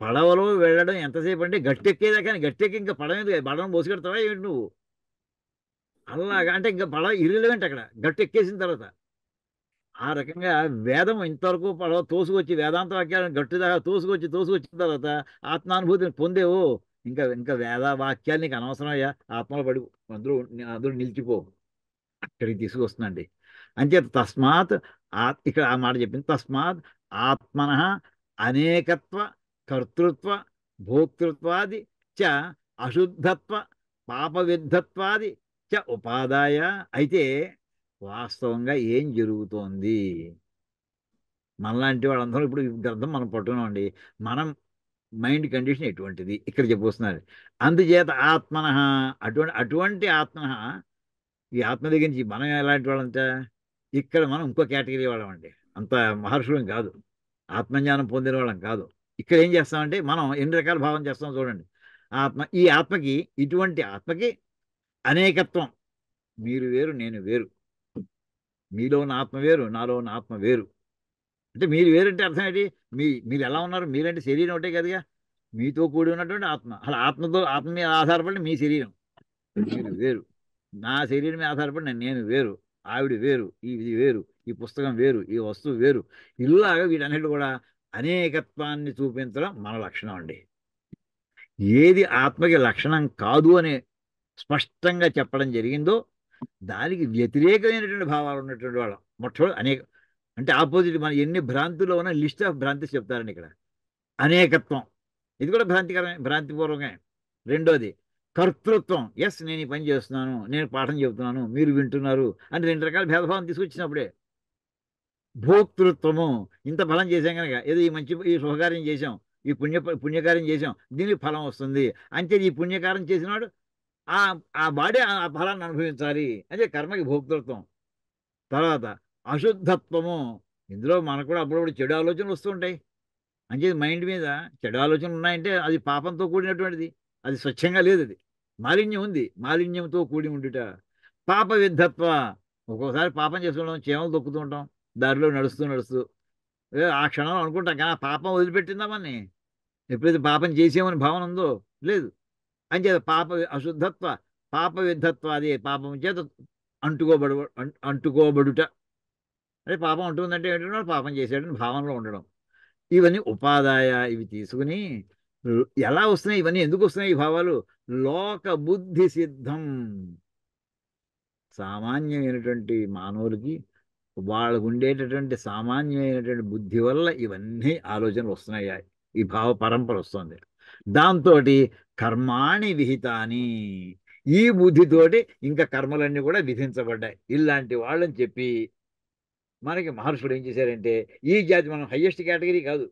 Speaker 1: పడవలో వెళ్ళడం ఎంతసేపు అంటే గట్టెక్కేదా, కానీ గట్టెక్కి ఇంకా పడవ మీద పడవను మోసుకెడతావా ఏంటి నువ్వు? అలాగా అంటే ఇంకా పడవ ఇర్రిలవెంట్ అక్కడ గట్టు ఎక్కేసిన తర్వాత. ఆ రకంగా వేదం ఇంతవరకు పడవ తోసుకొచ్చి వేదాంత వాక్యాలను గట్టుదాకా తోసుకొచ్చిన తర్వాత ఆత్మానుభూతిని పొందేవు. ఇంకా వేద వాక్యాలు నీకు అనవసరం అయ్యా, ఆత్మలో పడి అందులో అందులో నిలిచిపో. అక్కడికి తీసుకొస్తుందండి. అంచేత తస్మాత్ ఇక్కడ ఆ మాట చెప్పింది. తస్మాత్ ఆత్మన అనేకత్వ కర్తృత్వ భోక్తృత్వాది చ అశుద్ధత్వ పాపవిద్ధత్వాది చ ఉపాదాయ. అయితే వాస్తవంగా ఏం జరుగుతోంది? మనలాంటి వాళ్ళందరూ ఇప్పుడు ఈ గ్రంథం మనం పట్టుకున్నామండి. మనం మైండ్ కండిషన్ ఎటువంటిది ఇక్కడ చెప్పొస్తున్నారు. అందుచేత ఆత్మన, అటువంటి ఆత్మన, ఈ ఆత్మ దగ్గర నుంచి మనం ఎలాంటి వాళ్ళంట, ఇక్కడ మనం ఇంకో కేటగిరీ వాళ్ళం అండి. అంత మహర్షులం కాదు, ఆత్మజ్ఞానం పొందిన వాళ్ళం కాదు. ఇక్కడ ఏం చేస్తామంటే మనం ఎన్ని రకాల భావం చేస్తాం చూడండి. ఈ ఆత్మకి, ఇటువంటి ఆత్మకి అనేకత్వం, మీరు వేరు నేను వేరు, మీలో ఉన్న ఆత్మ వేరు నాలో ఉన్న ఆత్మ వేరు. అంటే మీరు వేరంటే అర్థం ఏంటి? మీరు ఎలా ఉన్నారు? మీరంటే శరీరం ఒకటే కదగా, మీతో కూడి ఉన్నటువంటి ఆత్మ. అలా ఆత్మ మీద ఆధారపడి మీ శరీరం, మీరు వేరు. నా శరీరం మీద ఆధారపడి నేను వేరు, ఆవిడ వేరు, ఇది వేరు, ఈ పుస్తకం వేరు, ఈ వస్తువు వేరు. ఇలాగా వీటన్నిటి కూడా అనేకత్వాన్ని చూపించడం మన లక్షణం అండి. ఏది ఆత్మకి లక్షణం కాదు అని స్పష్టంగా చెప్పడం జరిగిందో దానికి వ్యతిరేకమైనటువంటి భావాలు ఉన్నటువంటి వాళ్ళం మొట్టమొదటి అనేక. అంటే ఆపోజిట్, మన ఎన్ని భ్రాంతుల్లో ఉన్న లిస్ట్ ఆఫ్ భ్రాంతి చెప్తారండి ఇక్కడ. అనేకత్వం, ఇది కూడా భ్రాంతిపూర్వకమే. రెండోది కర్తృత్వం, ఎస్ నేను ఈ పని చేస్తున్నాను, నేను పాఠం చెబుతున్నాను, మీరు వింటున్నారు అని రెండు రకాల భేదభావం తీసుకొచ్చినప్పుడే. భోక్తృత్వము, ఇంత ఫలం చేశాం కనుక, ఏదో ఈ శుభకార్యం చేశాం, ఈ పుణ్యకార్యం చేశాం, దీనికి ఫలం వస్తుంది అంటే ఈ పుణ్యకార్యం చేసినాడు ఆ ఆ బాడీ ఆ ఫలాన్ని అనుభవించాలి, అదే కర్మకి భోక్తృత్వం. తర్వాత అశుద్ధత్వము, ఇందులో మనకు కూడా అప్పుడప్పుడు చెడు ఆలోచనలు వస్తూ ఉంటాయి. అంటే మైండ్ మీద చెడు ఆలోచనలు ఉన్నాయంటే అది పాపంతో కూడినటువంటిది, అది స్వచ్ఛంగా లేదు, అది మాలిన్యం ఉంది, మాలిన్యంతో కూడి ఉండుట. పాప విద్ధత్వ, ఒక్కోసారి పాపం చేసుకుంటాం, చీమలు తొక్కుతూ ఉంటాం దారిలో నడుస్తూ నడుస్తూ. ఆ క్షణంలో అనుకుంటాం కానీ ఆ పాపం వదిలిపెట్టిందామని, ఎప్పుడైతే పాపం చేసామని భావన ఉందో లేదు. అంచేత అశుద్ధత్వ పాప విద్ధత్వ, అది పాపం చేత అంటుకోబడు అంటుకోబడుట. అదే పాపం అంటుందంటే ఏంటంటే పాపం చేసాడని భావనలో ఉండడం. ఇవన్నీ ఉపాదాయ, ఇవి తీసుకుని ఎలా వస్తున్నాయి, ఇవన్నీ ఎందుకు వస్తున్నాయి ఈ భావాలు? లోక బుద్ధి సిద్ధం, సామాన్యమైనటువంటి మానవులకి వాళ్ళకు ఉండేటటువంటి సామాన్యమైనటువంటి బుద్ధి వల్ల ఇవన్నీ ఆలోచనలు వస్తున్నాయి, ఈ భావ పరంపర వస్తుంది. దాంతో కర్మాణి విహితాని, ఈ బుద్ధితోటి ఇంకా కర్మలన్నీ కూడా విధించబడ్డాయి. ఇలాంటి వాళ్ళని చెప్పి మనకి మహర్షులు ఏం చేశారంటే, ఈ జాతి మనం హయ్యెస్ట్ కేటగిరీ కాదు,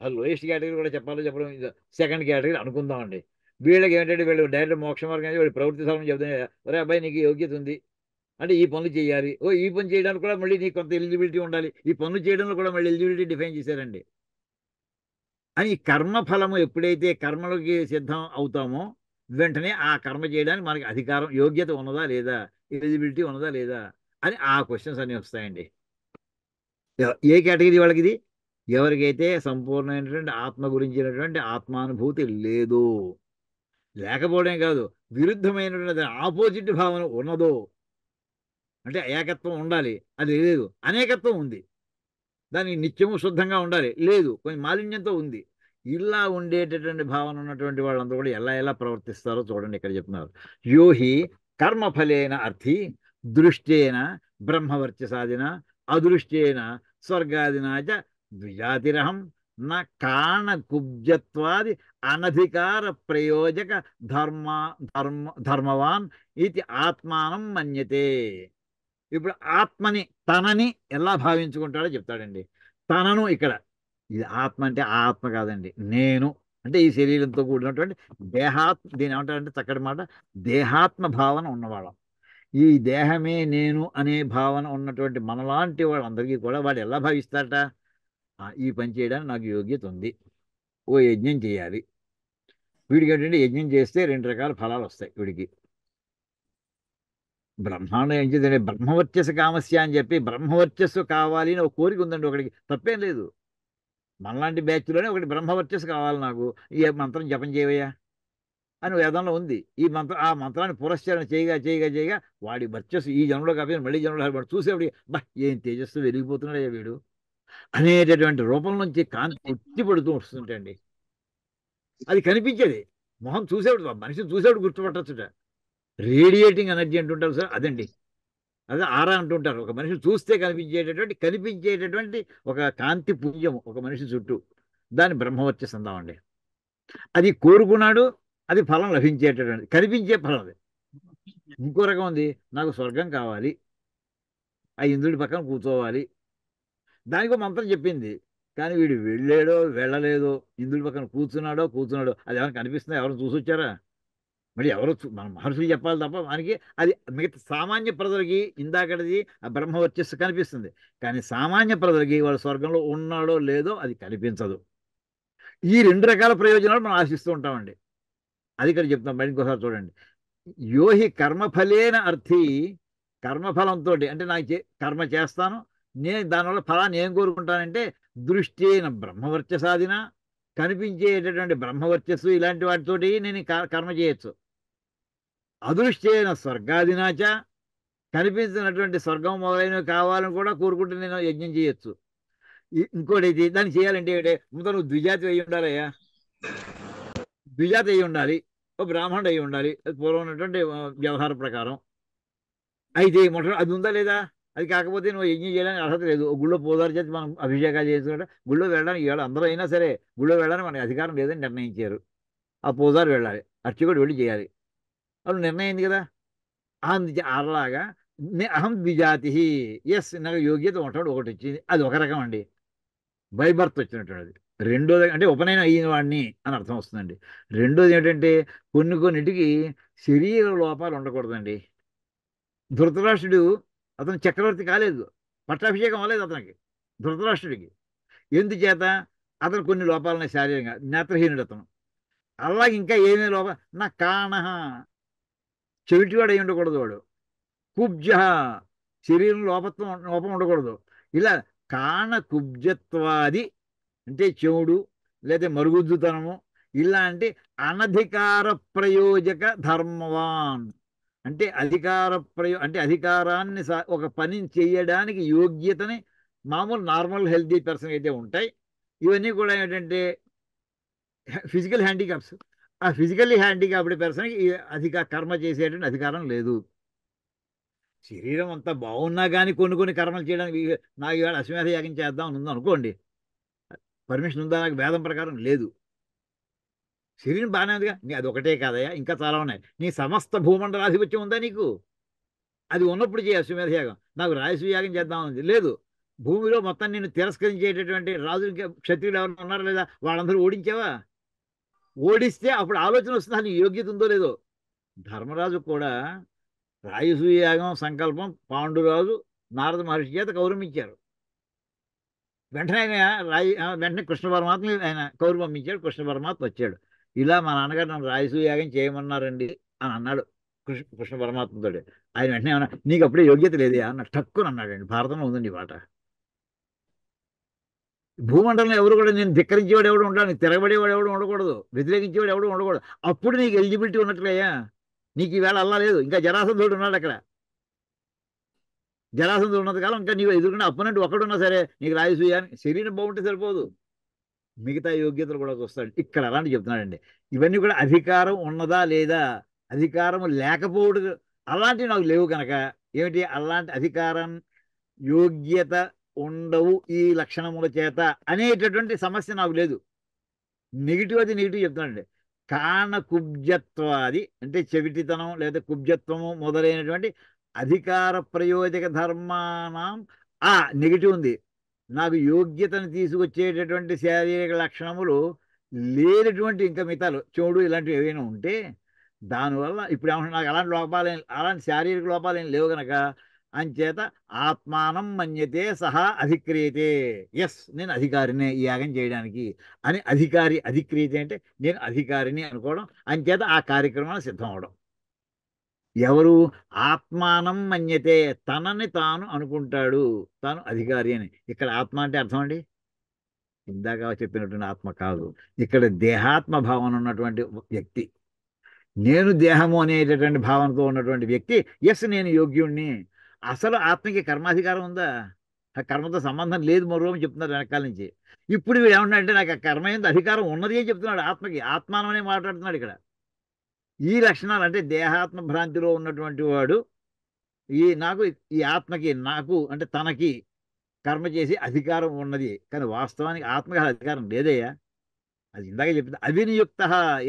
Speaker 1: అది లోయెస్ట్ కేటగిరీ కూడా చెప్పడం సెకండ్ కేటగిరీ అనుకుందామండి. వీళ్ళకి ఏంటంటే వీళ్ళు డైరెక్ట్ మోక్ష మార్గం వీళ్ళు ప్రవృత్తి ధర్మం చెబుతాయి. ఒరే అబ్బాయి నీకు యోగ్యత ఉంది అంటే ఈ పనులు చేయాలి, ఈ పని చేయడానికి కూడా మళ్ళీ నీకు కొంత ఎలిజిబిలిటీ ఉండాలి, ఈ పనులు చేయడంలో కూడా మళ్ళీ ఎలిజిబిలిటీ డిఫైన్ చేశారండి. అని కర్మఫలము ఎప్పుడైతే కర్మలకి సిద్ధం అవుతామో వెంటనే ఆ కర్మ చేయడానికి మనకి అధికారం యోగ్యత ఉన్నదా లేదా, ఎలిజిబిలిటీ ఉన్నదా లేదా అని ఆ క్వశ్చన్స్ అన్నీ వస్తాయండి. ఏ కేటగిరీ వాళ్ళకి ఇది? ఎవరికైతే సంపూర్ణమైనటువంటి ఆత్మ గురించినటువంటి ఆత్మానుభూతి లేదు, లేకపోవడం కాదు విరుద్ధమైనటువంటి ఆపోజిట్ భావన ఉన్నదో, అంటే ఏకత్వం ఉండాలి అది లేదు, అనేకత్వం ఉంది దానికి నిత్యము శుద్ధంగా ఉండాలి లేదు, కొంచెం మాలిన్యంతో ఉంది. ఇలా ఉండేటటువంటి భావన ఉన్నటువంటి వాళ్ళందరూ కూడా ఎలా ప్రవర్తిస్తారో చూడండి ఇక్కడ చెప్తున్నారు. యోహి కర్మఫలేన అర్థి దృష్టేన బ్రహ్మవర్చసాదిన అదృష్టేన స్వర్గాదినాచ ద్విజాతిరహం నా కాణ కుబ్జత్వాది అనధికార ప్రయోజక ధర్మ ధర్మవాన్ ఇది ఆత్మానం మన్యతే. ఇప్పుడు ఆత్మని తనని ఎలా భావించుకుంటాడో చెప్తాడండి. తనను ఇక్కడ ఇది ఆత్మ అంటే ఆ ఆత్మ కాదండి, నేను అంటే ఈ శరీరంతో కూడినటువంటి దీని ఏమంటారంటే చక్కటి మాట, దేహాత్మ భావన ఉన్నవాళ్ళం. ఈ దేహమే నేను అనే భావన ఉన్నటువంటి మనలాంటి వాళ్ళందరికీ కూడా వాడు ఎలా భావిస్తాడట, ఈ పని చేయడానికి నాకు యోగ్యత ఉంది, ఓ యజ్ఞం చేయాలి. వీడికి ఏంటంటే యజ్ఞం చేస్తే 2 రకాల ఫలాలు వస్తాయి వీడికి. బ్రహ్మాండం ఏం చేద్దండి, బ్రహ్మవర్చస్సు కామస్య అని చెప్పి బ్రహ్మవర్చస్సు కావాలి అని ఒక కోరిక ఉందండి ఒకడికి, తప్పేం లేదు. మనలాంటి బ్యాచ్లోనే ఒకటి బ్రహ్మవర్చస్సు కావాలి నాకు, ఈ మంత్రం జపం చేయవయ్యా అని వేదంలో ఉంది. ఆ మంత్రాన్ని పురస్చరణ చేయగా చేయగా చేయగా వాడి వర్చస్సు ఈ జన్మలో కాకపోతే మళ్ళీ జన్మలో వాడు చూసేవాడి బా ఏం తేజస్సు వెలిగిపోతున్నాడయ్యా వీడు అనేటటువంటి రూపం నుంచి కాంతి ఉట్టి పడుతూ వస్తుంటండి. అది కనిపించేది, మొహం చూసేవాడు, మనిషిని చూసేవాడు గుర్తుపట్టచ్చుట. రేడియేటింగ్ ఎనర్జీ అంటుంటారు సార్, అదండి. అదే ఆరా అంటుంటారు. ఒక మనిషిని చూస్తే కనిపించేటటువంటి ఒక కాంతి పుంజం ఒక మనిషి చుట్టూ, దాన్ని బ్రహ్మవర్చస్సు అందామండి. అది కోరుకున్నాడు, అది ఫలం లభించేటటువంటి కనిపించే ఫలం. అది ఇంకో రకం ఉంది, నాకు స్వర్గం కావాలి, ఆ ఇంద్రుడి పక్కన కూర్చోవాలి, దానికి మంత్రం చెప్పింది. కానీ వీడు వెళ్ళాడో వెళ్ళలేదో, ఇంద్రుడి పక్కన కూర్చున్నాడో అది ఎవరికి కనిపిస్తుందో, ఎవరు చూసి వచ్చారా? మరి ఎవరు మన మహర్షులు చెప్పాలి తప్ప మనకి అది మిగతా సామాన్య ప్రజలకి ఇందాకటిది ఆ బ్రహ్మవర్చస్సు కనిపిస్తుంది. కానీ సామాన్య ప్రజలకి వాడు స్వర్గంలో ఉన్నాడో లేదో అది కనిపించదు. ఈ 2 రకాల ప్రయోజనాలు మనం ఆశిస్తూ ఉంటామండి. అది ఇక్కడ చెప్తాం. బయట ఇంకోసారి చూడండి. యోహి కర్మఫలేన అర్థి, కర్మఫలంతో అంటే నాకు కర్మ చేస్తాను, నేను దానివల్ల ఫలాన్ని ఏం కోరుకుంటానంటే దృష్టేన బ్రహ్మవర్చసాదిన, కనిపించేటటువంటి బ్రహ్మవర్చస్సు ఇలాంటి వాటితోటి నేను కర్మ చేయొచ్చు. అదృష్టేన స్వర్గాదినాచ, కనిపించినటువంటి స్వర్గం మొదలైనవి కావాలని కూడా కోరుకుంటూ నేను యజ్ఞం చేయొచ్చు. ఇంకోటి ఇది, దాన్ని చేయాలంటే ముందు నువ్వు ద్విజాతి అయి ఉండాలయ్యా, ద్విజాతి అయి ఉండాలి, ఓ బ్రాహ్మణుడు అయి ఉండాలి, అది పూర్వం ఉన్నటువంటి వ్యవహార ప్రకారం. అయితే మొట్టమొదటి అది ఉందా లేదా, అది కాకపోతే నువ్వు యజ్ఞం చేయడానికి అర్హత లేదు. గుళ్ళో పూజారి చేసి మనం అభిషేకాలు చేసుకుంటే గుళ్ళో వెళ్ళడానికి ఇవాళ అందరూ అయినా సరే గుళ్ళో వెళ్ళడానికి మనకి అధికారం లేదని నిర్ణయించారు. ఆ పూజారి వెళ్ళాలి, అర్చకుడు వెళ్ళి చేయాలి, అది నిర్ణయం అయింది కదా. అలాగా అహం ద్విజాతి, ఎస్ నాకు యోగ్యత ఉంటాడు ఒకటి వచ్చింది, అది ఒక రకం అండి, బై బర్త్ వచ్చినటువంటిది. రెండోది అంటే ఉపనయనం అయిన వాడిని అని అర్థం వస్తుందండి. రెండోది ఏంటంటే కొన్నిటికి శరీర లోపాలు ఉండకూడదండి. ధృతరాష్ట్రుడు అతను చక్రవర్తి కాలేదు, పట్టాభిషేకం అవ్వలేదు అతనికి, ధృతరాష్ట్రుడికి. ఎందుచేత అతను కొన్ని లోపాలని శారీరంగా నేత్రహీనుడు అతను. అలాగే ఇంకా ఏమేమి లోపం, నా కాణ, చెవిటివాడు అయి ఉండకూడదు వాడు. కుబ్జ, శరీరం లోపం ఉండకూడదు. ఇలా కాణ కుబ్జత్వాది అంటే చెవుడు లేదా మరుగుజ్జుతనము, ఇలాంటి అనధికార ప్రయోజక ధర్మవాన్ అంటే అంటే అధికారాన్ని ఒక పని చేయడానికి యోగ్యతని మామూలు నార్మల్ హెల్తీ పర్సన్ అయితే ఉంటాయి. ఇవన్నీ కూడా ఏంటంటే ఫిజికల్ హ్యాండిక్యాప్స్. ఆ ఫిజికల్లీ హ్యాండిక్యాప్డ్ పర్సన్కి కర్మ చేసేటువంటి అధికారం లేదు. శరీరం అంతా బాగున్నా కానీ కొన్ని కర్మలు చేయడానికి నాకు ఇవాళ అశ్వమేధ యాగం చేద్దాం అని ఉందనుకోండి, పర్మిషన్ ఉందా నాకు వేదం ప్రకారం లేదు. శరీరం బాగానే ఉందిగా, నీ అది ఒకటే కాదయా, ఇంకా చాలా ఉన్నాయి. నీ సమస్త భూమండలాధిపత్యం ఉందా నీకు, అది ఉన్నప్పుడు చేయ అశ్వమేధ యాగం. నాకు రాజసూయ యాగం చేద్దామని లేదు. భూమిలో మొత్తం నిన్ను తిరస్కరించేటటువంటి రాజు క్షత్రియులు ఎవరు ఉన్నారా లేదా, వాళ్ళందరూ ఓడించావా? ఓడిస్తే అప్పుడు ఆలోచన వస్తుంది నీ యోగ్యత ఉందో లేదో. ధర్మరాజు కూడా రాజసూయ యాగం సంకల్పం పాండురాజు నారద మహర్షి చేత గౌరవించారు. వెంటనే వెంటనే కృష్ణ పరమాత్మ ఆయన కౌరు పంపించాడు, కృష్ణ పరమాత్మ వచ్చాడు. ఇలా మా నాన్నగారు నన్ను రాజసూయ యాగం చేయమన్నారండి అని అన్నాడు కృష్ణ పరమాత్మతో. ఆయన వెంటనే ఏమన్నా నీకు అప్పుడే యోగ్యత లేదే అన్న టక్కుని అన్నాడండి. భారతంలో ఉందండి ఈ మాట. భూమండలంలో ఎవరు కూడా నేను ధిక్కరించేవాడు ఎవడు ఉండాలి, తిరగబడేవాడు ఎవడు ఉండకూడదు, వ్యతిరేకించేవాడు ఎవడు ఉండకూడదు. అప్పుడు నీకు ఎలిజిబిలిటీ ఉన్నట్లయ్యా. నీకు ఈవేళ అల్లా లేదు, ఇంకా జరాసంధుడు ఉన్నాడు అక్కడ. జరాసంధుడు ఉన్నంత కాలం ఇంకా నీకు ఎదుర్కొన్న అప్పనంటే ఒక్కడున్నా సరే నీకు రాజసూయాన్ని శరీరం బాగుంటే సరిపోదు, మిగతా యోగ్యతలు కూడా వస్తాడు. ఇక్కడ అలాంటి చెప్తున్నాడండి. ఇవన్నీ కూడా అధికారం ఉన్నదా లేదా, అధికారం లేకపోవడం అలాంటివి నాకు లేవు కనుక ఏమిటి అలాంటి అధికారం యోగ్యత ఉండవు ఈ లక్షణముల చేత అనేటటువంటి సమస్య నాకు లేదు. నెగిటివ్ అది నెగిటివ్ చెప్తున్నానండి. కాణ కుబ్జత్వాది అంటే చెవిటితనం లేదా కుబ్జత్వము మొదలైనటువంటి అధికార ప్రయోజక ధర్మానం ఆ నెగిటివ్ ఉంది. నాకు యోగ్యతను తీసుకొచ్చేటటువంటి శారీరక లక్షణములు లేనటువంటి ఇంకా మిగతాలు చెడు ఇలాంటివి ఏవైనా ఉంటే దానివల్ల ఇప్పుడు ఏమంటున్నా నాకు అలాంటి లోపాలు అలాంటి శారీరక లోపాలు ఏం లేవు గనక అంచేత ఆత్మానం మన్యతే సహా అధిక్రియతే. ఎస్, నేను అధికారినే ఈ యాగం చేయడానికి అని అధిక్రియతే అంటే నేను అధికారిని అనుకోవడం, అంచేత ఆ కార్యక్రమాన్ని సిద్ధం అవడం. ఎవరు? ఆత్మానం మన్యతే, తనని తాను అనుకుంటాడు, తాను అధికారి అని. ఇక్కడ ఆత్మ అంటే అర్థం అండి ఇందాక చెప్పినటువంటి ఆత్మ కాదు, ఇక్కడ దేహాత్మ భావన ఉన్నటువంటి వ్యక్తి. నేను దేహము అనేటటువంటి భావనతో ఉన్నటువంటి వ్యక్తి ఎస్ నేను యోగ్యుణ్ణి. అసలు ఆత్మకి కర్మాధికారం ఉందా? ఆ కర్మతో సంబంధం లేదు మరో అని చెప్తున్నారు వెనకాల నుంచి. ఇప్పుడు వీడు ఏమంటున్నాడంటే నాకు ఆ కర్మ ఏంది అధికారం ఉన్నది అని చెప్తున్నాడు. ఆత్మకి ఆత్మానం అనే మాట్లాడుతున్నాడు ఇక్కడ. ఈ లక్షణాలు అంటే దేహాత్మ భ్రాంతిలో ఉన్నటువంటి వాడు నాకు ఈ ఆత్మకి నాకు అంటే తనకి కర్మ చేసి అధికారం ఉన్నది, కానీ వాస్తవానికి ఆత్మకి అధికారం లేదయ్యా. అది ఇందాక చెప్పింది అవినియుక్త,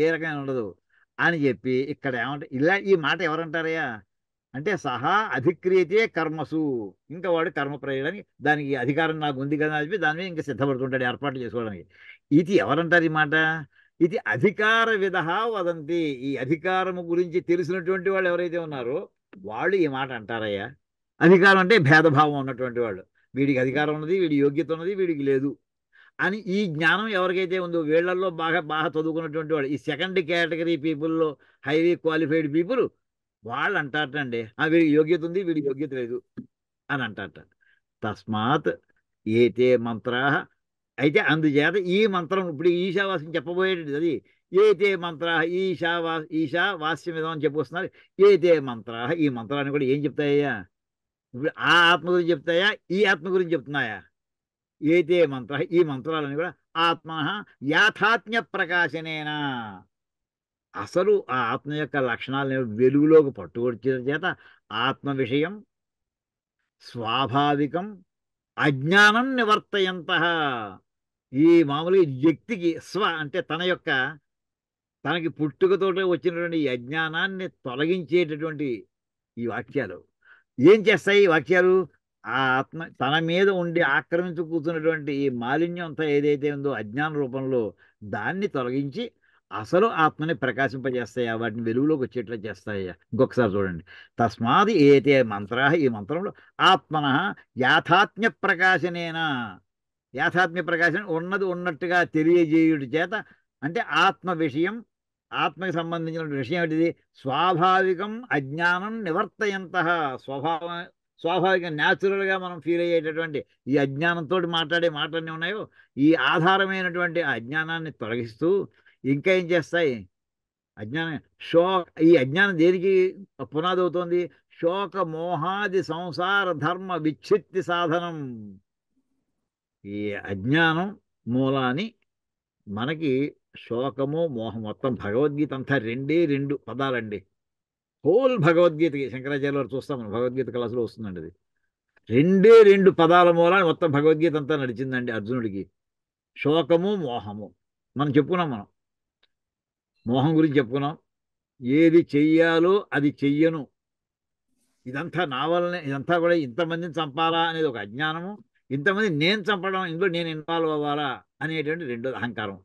Speaker 1: ఏ రకమైన ఉండదు అని చెప్పి ఇక్కడ ఏమంటే ఇలా ఈ మాట ఎవరంటారయ్యా అంటే సహా అధిక్రియతే కర్మసు, ఇంకా వాడు కర్మ ప్రయోజనానికి దానికి అధికారం నాకు ఉంది కదా అని చెప్పి దాని మీద ఇంకా సిద్ధపడుతుంటాడు ఏర్పాట్లు చేసుకోవడానికి. ఇది ఎవరంటారు ఈ మాట? ఇది అధికార విధ వదంతి. ఈ అధికారము గురించి తెలిసినటువంటి వాళ్ళు ఎవరైతే ఉన్నారో వాళ్ళు ఈ మాట అంటారయ్యా. అధికారం అంటే భేదభావం ఉన్నటువంటి వాళ్ళు, వీడికి అధికారం ఉన్నది, వీడి యోగ్యత ఉన్నది, వీడికి లేదు అని ఈ జ్ఞానం ఎవరికైతే ఉందో వీళ్ళల్లో బాగా బాగా చదువుకున్నటువంటి వాడు, ఈ సెకండ్ కేటగిరీ పీపుల్లో హైలీ క్వాలిఫైడ్ పీపుల్ వాళ్ళు అంటారటండి వీడికి యోగ్యత ఉంది, వీడికి యోగ్యత లేదు అని అంటారట. తస్మాత్ ఏతే మంత్రా, అయితే అందుచేత ఈ మంత్రం ఇప్పుడు ఈశావాస్యం చెప్పబోయేది అది. ఏతే మంత్రా ఈశా వాస్యమిదం అని చెప్పొస్తున్నారు. ఏతే మంత్రా, ఈ మంత్రాన్ని కూడా ఏం చెప్తాయ్యా? ఇప్పుడు ఆ ఆత్మ గురించి చెప్తాయా, ఈ ఆత్మ గురించి చెప్తున్నాయా? ఏతే మంత్ర, ఈ మంత్రాలని కూడా ఆత్మ యాథాత్మ్య ప్రకాశనేనా, అసలు ఆ ఆత్మ యొక్క లక్షణాలను వెలుగులోకి పట్టుకొచ్చే చేత ఆత్మ విషయం స్వాభావికం అజ్ఞానం నివర్తయంత. ఈ మామూలుగా వ్యక్తికి స్వ అంటే తన యొక్క తనకి పుట్టుకతోటే వచ్చినటువంటి ఈ అజ్ఞానాన్ని తొలగించేటటువంటి ఈ వాక్యాలు ఏం చేస్తాయి? ఈ వాక్యాలు ఆ ఆత్మ తన మీద ఉండి ఆక్రమించు కూర్చున్నటువంటి ఈ మాలిన్యం అంతా ఏదైతే ఉందో అజ్ఞాన రూపంలో దాన్ని తొలగించి అసలు ఆత్మని ప్రకాశింపజేస్తాయా, వాటిని వెలుగులోకి వచ్చేట్లా చేస్తాయా. ఇంకొకసారి చూడండి. తస్మాది ఏతే మంత్రా, ఈ మంత్రంలో ఆత్మన యాథాత్మ్య ప్రకాశనేనా, యాథాత్మ్య ప్రకాశం ఉన్నది ఉన్నట్టుగా తెలియజేయుడి చేత, అంటే ఆత్మ విషయం ఆత్మకి సంబంధించిన విషయం ఏంటిది? స్వాభావికం అజ్ఞానం నివర్తయంత. స్వాభావిక న్యాచురల్గా మనం ఫీల్ అయ్యేటటువంటి ఈ అజ్ఞానంతో మాట్లాడే మాటలన్నీ ఉన్నాయో ఈ ఆధారమైనటువంటి ఆ అజ్ఞానాన్ని తొలగిస్తూ ఇంకా ఏం చేస్తాయి? అజ్ఞానం ఈ అజ్ఞానం దేనికి పునాది అవుతోంది? శోక మోహాది సంసార ధర్మ విచ్ఛిత్తి సాధనం. ఈ అజ్ఞానం మూలాన్ని మనకి శోకము మోహం, మొత్తం భగవద్గీత అంతా రెండే రెండు పదాలండి. హోల్ భగవద్గీతకి శంకరాచార్య వారు చూస్తాం మనం భగవద్గీత క్లాసులో వస్తుందండి. అది రెండే రెండు పదాల మూలాన్ని మొత్తం భగవద్గీత అంతా నడిచిందండి అర్జునుడికి. శోకము మోహము మనం చెప్పుకున్నాం. మనం మోహం గురించి చెప్పుకున్నాం. ఏది చెయ్యాలో అది చెయ్యను, ఇదంతా నా వల్లనే, ఇదంతా కూడా ఇంతమందిని చంపాలా అనేది ఒక అజ్ఞానము, ఇంతమంది నేను చంపడం ఇందులో నేను ఇన్వాల్వ్ అవ్వాలా అనేటువంటి రెండో అహంకారం.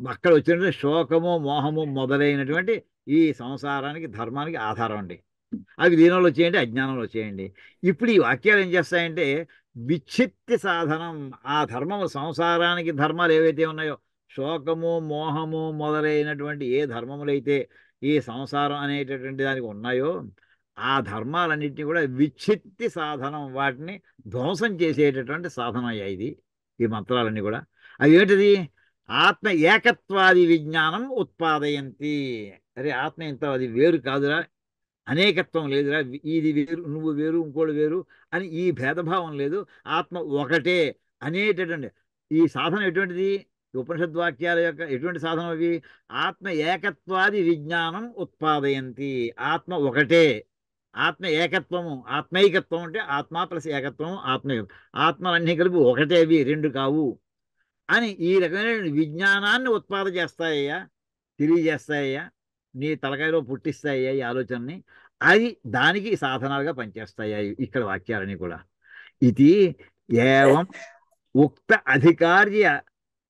Speaker 1: అక్కడ వచ్చినటువంటి శోకము మోహము మొదలైనటువంటి ఈ సంసారానికి ధర్మానికి ఆధారం అండి. అవి దీనిలో వచ్చేయండి, అజ్ఞానంలో వచ్చేయండి. ఇప్పుడు ఈ వాక్యాలు ఏం చేస్తాయంటే విచ్ఛిత్తి సాధనం. ఆ ధర్మము సంసారానికి ధర్మాలు ఏవైతే ఉన్నాయో శోకము మోహము మొదలైనటువంటి ఏ ధర్మములైతే ఈ సంసారం అనేటటువంటి దానికి ఉన్నాయో ఆ ధర్మాలన్నింటినీ కూడా విచ్ఛిత్తి సాధనం, వాటిని ధ్వంసం చేసేటటువంటి సాధనం అయ్యా ఇది ఈ మంత్రాలన్నీ కూడా. అవి ఏంటిది? ఆత్మ ఏకత్వాది విజ్ఞానం ఉత్పాదయంతి. అరే ఆత్మ ఇంత అది వేరు కాదురా, అనేకత్వం లేదురా, ఇది వేరు నువ్వు వేరు ఇంకోటి వేరు అని ఈ భేదభావం లేదు, ఆత్మ ఒకటే అనేటటువంటి ఈ సాధన ఎటువంటిది? ఉపనిషద్వాక్యాల యొక్క ఎటువంటి సాధనం అవి? ఆత్మ ఏకత్వాది విజ్ఞానం ఉత్పాదయంతి. ఆత్మ ఒకటే ఆత్మ ఏకత్వము, ఆత్మైకత్వం అంటే ఆత్మ ప్లస్ ఏకత్వము, ఆత్మలన్నీ కలిపి ఒకటే, అవి రెండు కావు అని ఈ రకమైన విజ్ఞానాన్ని ఉత్పాద చేస్తాయ్యా, తెలియజేస్తాయ్యా, నీ తలకాయలో పుట్టిస్తాయ్యా ఈ ఆలోచనని. అది దానికి సాధనాలుగా పనిచేస్తాయా ఇక్కడ వాక్యాలని కూడా. ఇది ఏవం ఉక్త అధికార్య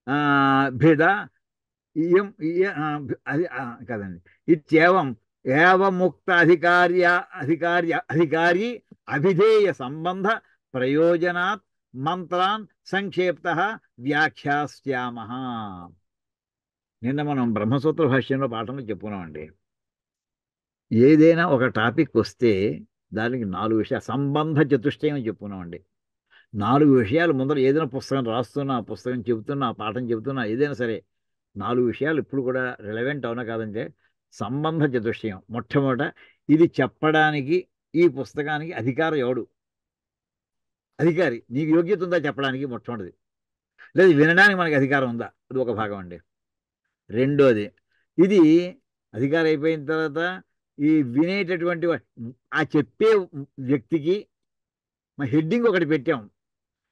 Speaker 1: ఆ, భేద ఇయం అది కదండి. ఇత్యేవం ఏవముక్త అధికారి అభిధేయ సంబంధ ప్రయోజనాత్ మంత్రాన్ సంక్షేప్త వ్యాఖ్యాస్యామ. నిన్న మనం బ్రహ్మసూత్ర భాష్యంలో పాఠంలో చెప్పుకున్నామండి. ఏదైనా ఒక టాపిక్ వస్తే దానికి 4 విషయాలు సంబంధ చతుష్టయం అని చెప్పుకున్నామండి. 4 విషయాలు ముందర ఏదైనా పుస్తకం రాస్తున్నా, పుస్తకం చెబుతున్నా, పాఠం చెబుతున్నా, ఏదైనా సరే 4 విషయాలు ఇప్పుడు కూడా రిలవెంట్ అవునా కాదంటే సంబంధ చతుష్టయం. మొట్టమొదట ఇది చెప్పడానికి ఈ పుస్తకానికి అధికారం ఎవడు? అధికారి. నీకు యోగ్యత ఉందా చెప్పడానికి? మొట్టమొదటిది. లేదు వినడానికి మనకి అధికారం ఉందా? అది ఒక భాగం అండి. రెండోది, ఇది అధికారం అయిపోయిన తర్వాత ఈ వినేటటువంటి ఆ చెప్పే వ్యక్తికి హెడ్డింగ్ ఒకటి పెట్టాం.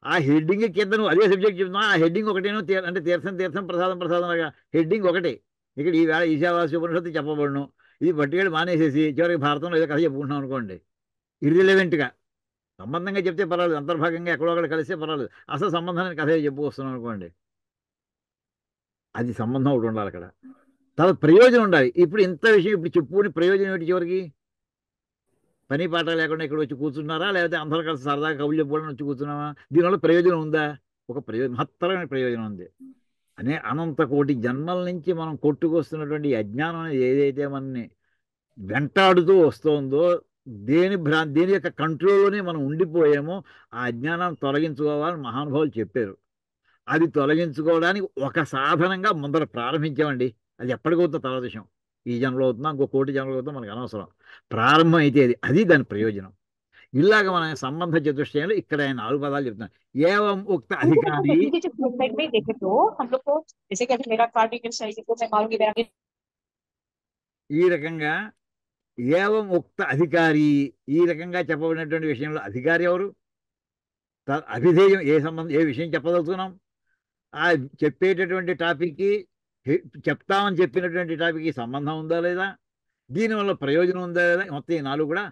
Speaker 1: ఆ హెడ్డింగ్ కింద నువ్వు అదే సబ్జెక్ట్ చెప్తున్నావు, ఆ హెడ్డింగ్ ఒకటేనో అంటే తీర్థం తీర్థం ప్రసాదం ప్రసాదం లాగా హెడ్డింగ్ ఒకటే. ఇక్కడ ఈవేళ ఈశావాస్య ఉపనిషత్తు చెప్పబడును, ఇది పట్టుకెళ్ళి మానేసేసి చివరికి భారతంలో ఏదో కథ చెప్పుకుంటున్నాం అనుకోండి, ఇర్రిలవెంట్గా. సంబంధంగా చెప్తే పర్వాలేదు, అంతర్భాగంగా ఎక్కడో ఒకటి కలిస్తే పర్వాలేదు, అసలు సంబంధాన్ని కథ చెప్పుకొస్తున్నాం అనుకోండి, అది సంబంధం ఒకటి ఉండాలి అక్కడ. తర్వాత ప్రయోజనం ఉండాలి. ఇప్పుడు ఇంత విషయం ఇప్పుడు చెప్పుకుని ప్రయోజనం ఏంటి చివరికి? పని పాట లేకుండా ఇక్కడ వచ్చి కూర్చున్నారా, లేకపోతే అందరూ కలిసి సరదాగా కబుర్లు చెప్పుకోవడం వచ్చి కూర్చున్నావా? దీనివల్ల ప్రయోజనం ఉందా? ఒక మహత్తరమైన ప్రయోజనం ఉంది. అనంత కోటి జన్మల నుంచి మనం కొట్టుకొస్తున్నటువంటి ఈ అజ్ఞానం అనేది ఏదైతే మనని వెంటాడుతూ వస్తుందో, దేని యొక్క కంట్రోల్లోనే మనం ఉండిపోయామో, ఆ అజ్ఞానాన్ని తొలగించుకోవాలని మహానుభావులు చెప్పారు. అది తొలగించుకోవడానికి ఒక సాధనంగా ముందర ప్రారంభించామండి. అది ఎప్పటికవుతుందో తర్వాత విషయం. ఈ జన్మలో అవుతుందా, ఇంకో కోటి జన్మలో అవుతుందో మనకు అనవసరం. ప్రారంభం అయితే అది దాని ప్రయోజనం. ఇలాగ మన సంబంధ చతుష్టయంలో ఇక్కడ ఆయన 4 పదాలు చెప్తున్నాను. ఏవం ఉక్త
Speaker 2: उनको तो
Speaker 1: అధికారి.
Speaker 2: देखिए जब वेबसाइट में देखे तो हम लोग को जैसे कि अभी मेरा कार्ड डिटेल्स चाहिए तो मैं मांगी मेरा
Speaker 1: ఈ రకంగా ఏవం ఉక్త అధికారి, ఈ రకంగా చెప్పబడినటువంటి విషయంలో అధికారి ఎవరు? అభిధేయం ఏ విషయం చెప్పదలుచుకున్నాం, ఆ చెప్పేటటువంటి టాపిక్కి చెప్తామని చెప్పినటువంటి టాపిక్కి సంబంధం ఉందా లేదా, దీనివల్ల ప్రయోజనం ఉందా లేదా, మొత్తం ఈ 4 కూడా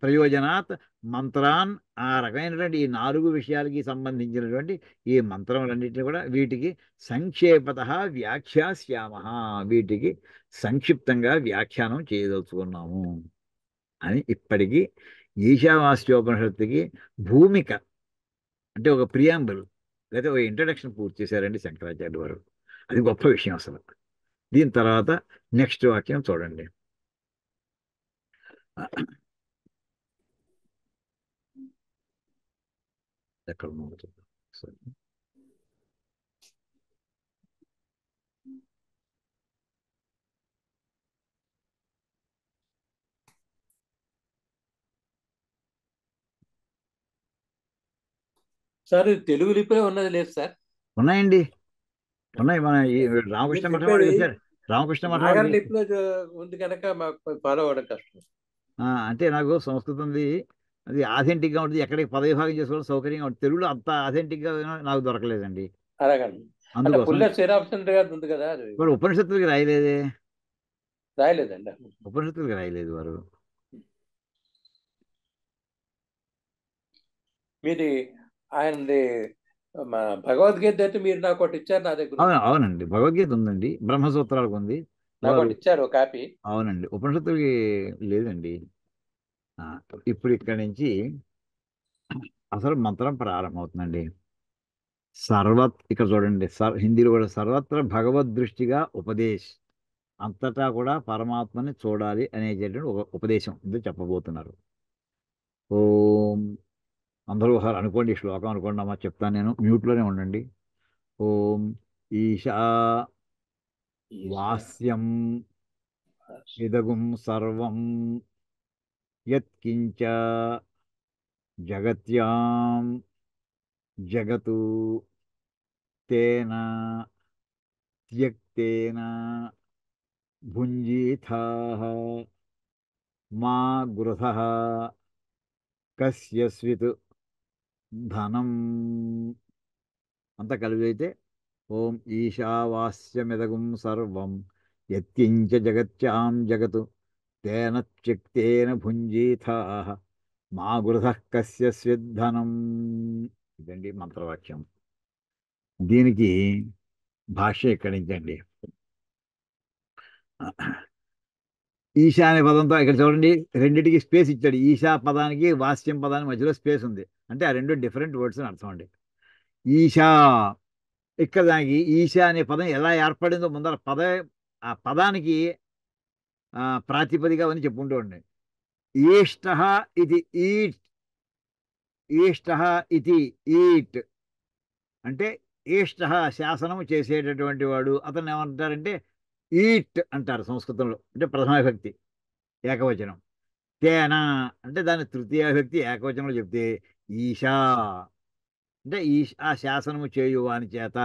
Speaker 1: ప్రయోజనాత్ మంత్రాన్, ఆ రకమైనటువంటి ఈ 4 విషయాలకి సంబంధించినటువంటి ఈ మంత్రములన్నింటినీ కూడా వీటికి సంక్షేపత వ్యాఖ్యాస్యామ, వీటికి సంక్షిప్తంగా వ్యాఖ్యానం చేయదలుచుకున్నాము అని ఇప్పటికీ ఈశావాస్యోపనిషత్తుకి భూమిక అంటే ఒక ప్రియాంబుల్ లేదా ఒక ఇంట్రడక్షన్ పూర్తి చేశారండి శంకరాచార్య వారు. అది గొప్ప విషయం అసలు. దీని తర్వాత నెక్స్ట్ వాక్యం చూడండి. ఎక్కడ ఉందో చూద్దాం. సరే.
Speaker 3: సార్ ఇది తెలుగు లిపిలో ఉన్నది లేదు సార్.
Speaker 1: ఉన్నాయండి, ఉన్నాయి. మన ఈ
Speaker 3: మీరు
Speaker 1: రామకృష్ణ మఠం వాడు
Speaker 3: చెప్పేది
Speaker 1: వేశారు. రామకృష్ణ మఠం వాడు
Speaker 3: నాగర్
Speaker 1: వేశారు.
Speaker 3: లిపిలో ఉంది కనుక మాకు ఫాలో అవ్వడం కష్టం.
Speaker 1: అంటే నాకు సంస్కృతంది అది ఆథెంటిక్గా ఉంటుంది, ఎక్కడికి పదవిభాగం చేసుకోవడం సౌకర్యంగా ఉంటుంది. తెలుగులో అంత ఆథెంటిక్గా నాకు దొరకలేదండి.
Speaker 3: అలాగండి. అంటే
Speaker 1: అందుకోసం
Speaker 3: పుల్ల శ్రీరామచంద్ర గారు ఉంది కదా, అది
Speaker 1: వారు ఉపనిషత్తులకి రాయలేదే.
Speaker 3: రాయలేదండి.
Speaker 1: ఉపనిషత్తులకి రాయలేదు వారు.
Speaker 3: మీది ఆయనది భగవద్గీత అయితే మీరు నాకు ఒకటి ఇచ్చారు నా దగ్గర ఉంది.
Speaker 1: అవునండి, భగవద్గీత ఉందండి, బ్రహ్మసూత్రాలకు ఉంది.
Speaker 3: నాకు
Speaker 1: వారు
Speaker 3: ఒకటి ఇచ్చారు ఒక కాపీ.
Speaker 1: అవునండి, ఉపనిషత్తులకి లేదండి. ఆ, ఇప్పుడు ఇక్కడి నుంచి అసలు మంత్రం ప్రారంభమవుతుందండి. ఇక్కడ చూడండి, హిందీలో కూడా సర్వత్ర భగవద్ దృష్టిగా ఉపదేశ్, అంతటా కూడా పరమాత్మని చూడాలి అనేటటువంటి ఒక ఉపదేశం ఇది చెప్పబోతున్నారు. ఓం, అందరూ ఒకసారి అనుకోండి, ఈ శ్లోకం అనుకోండి అమ్మా, చెప్తాను నేను, మ్యూట్లోనే ఉండండి. ఓం ఈశా వాస్యం ఇదగుం సర్వం యత్కించ జగత్యాం జగతు తేన త్యక్తేన భుంజీథాః మా గృహ కస్యస్విత్ ధనం అంతా కలిపి అయితే ఓం ఈశావాస్యమిదగుం సర్వం యత్కించ జగత్యాం జగత్ తేన త్యక్తేన భుంజీథాః మా గృహః కస్యస్విద్ధనం. ఇదండి మంత్రవాక్యం. దీనికి భాష్య ఇక్కడి నుంచండి. ఈశా అనే పదంతో ఇక్కడ చూడండి, రెండింటికి స్పేస్ ఇచ్చాడు. ఈశా పదానికి వాస్యం పదానికి మధ్యలో స్పేస్ ఉంది. అంటే ఆ రెండు డిఫరెంట్ వర్డ్స్ అని అర్థం అండి. ఈశా, ఇక్కడ దానికి ఈశా అనే పదం ఎలా ఏర్పడిందో ముందర ఆ పదానికి ప్రాతిపదిక అని చెప్పుకుంటూ ఉండండి. ఈష్ట ఇది ఈట్, ఈష్ట ఇది ఈట్ అంటే ఈష్ట శాసనం చేసేటటువంటి వాడు. అతను ఏమంటారంటే ఈట్ అంటారు సంస్కృతంలో. అంటే ప్రథమ విభక్తి ఏకవచనం. తేనా అంటే దాని తృతీయ విభక్తి ఏకవచనంలో చెప్తే ఈశా అంటే ఆ శాసనము చేయువాని చేత.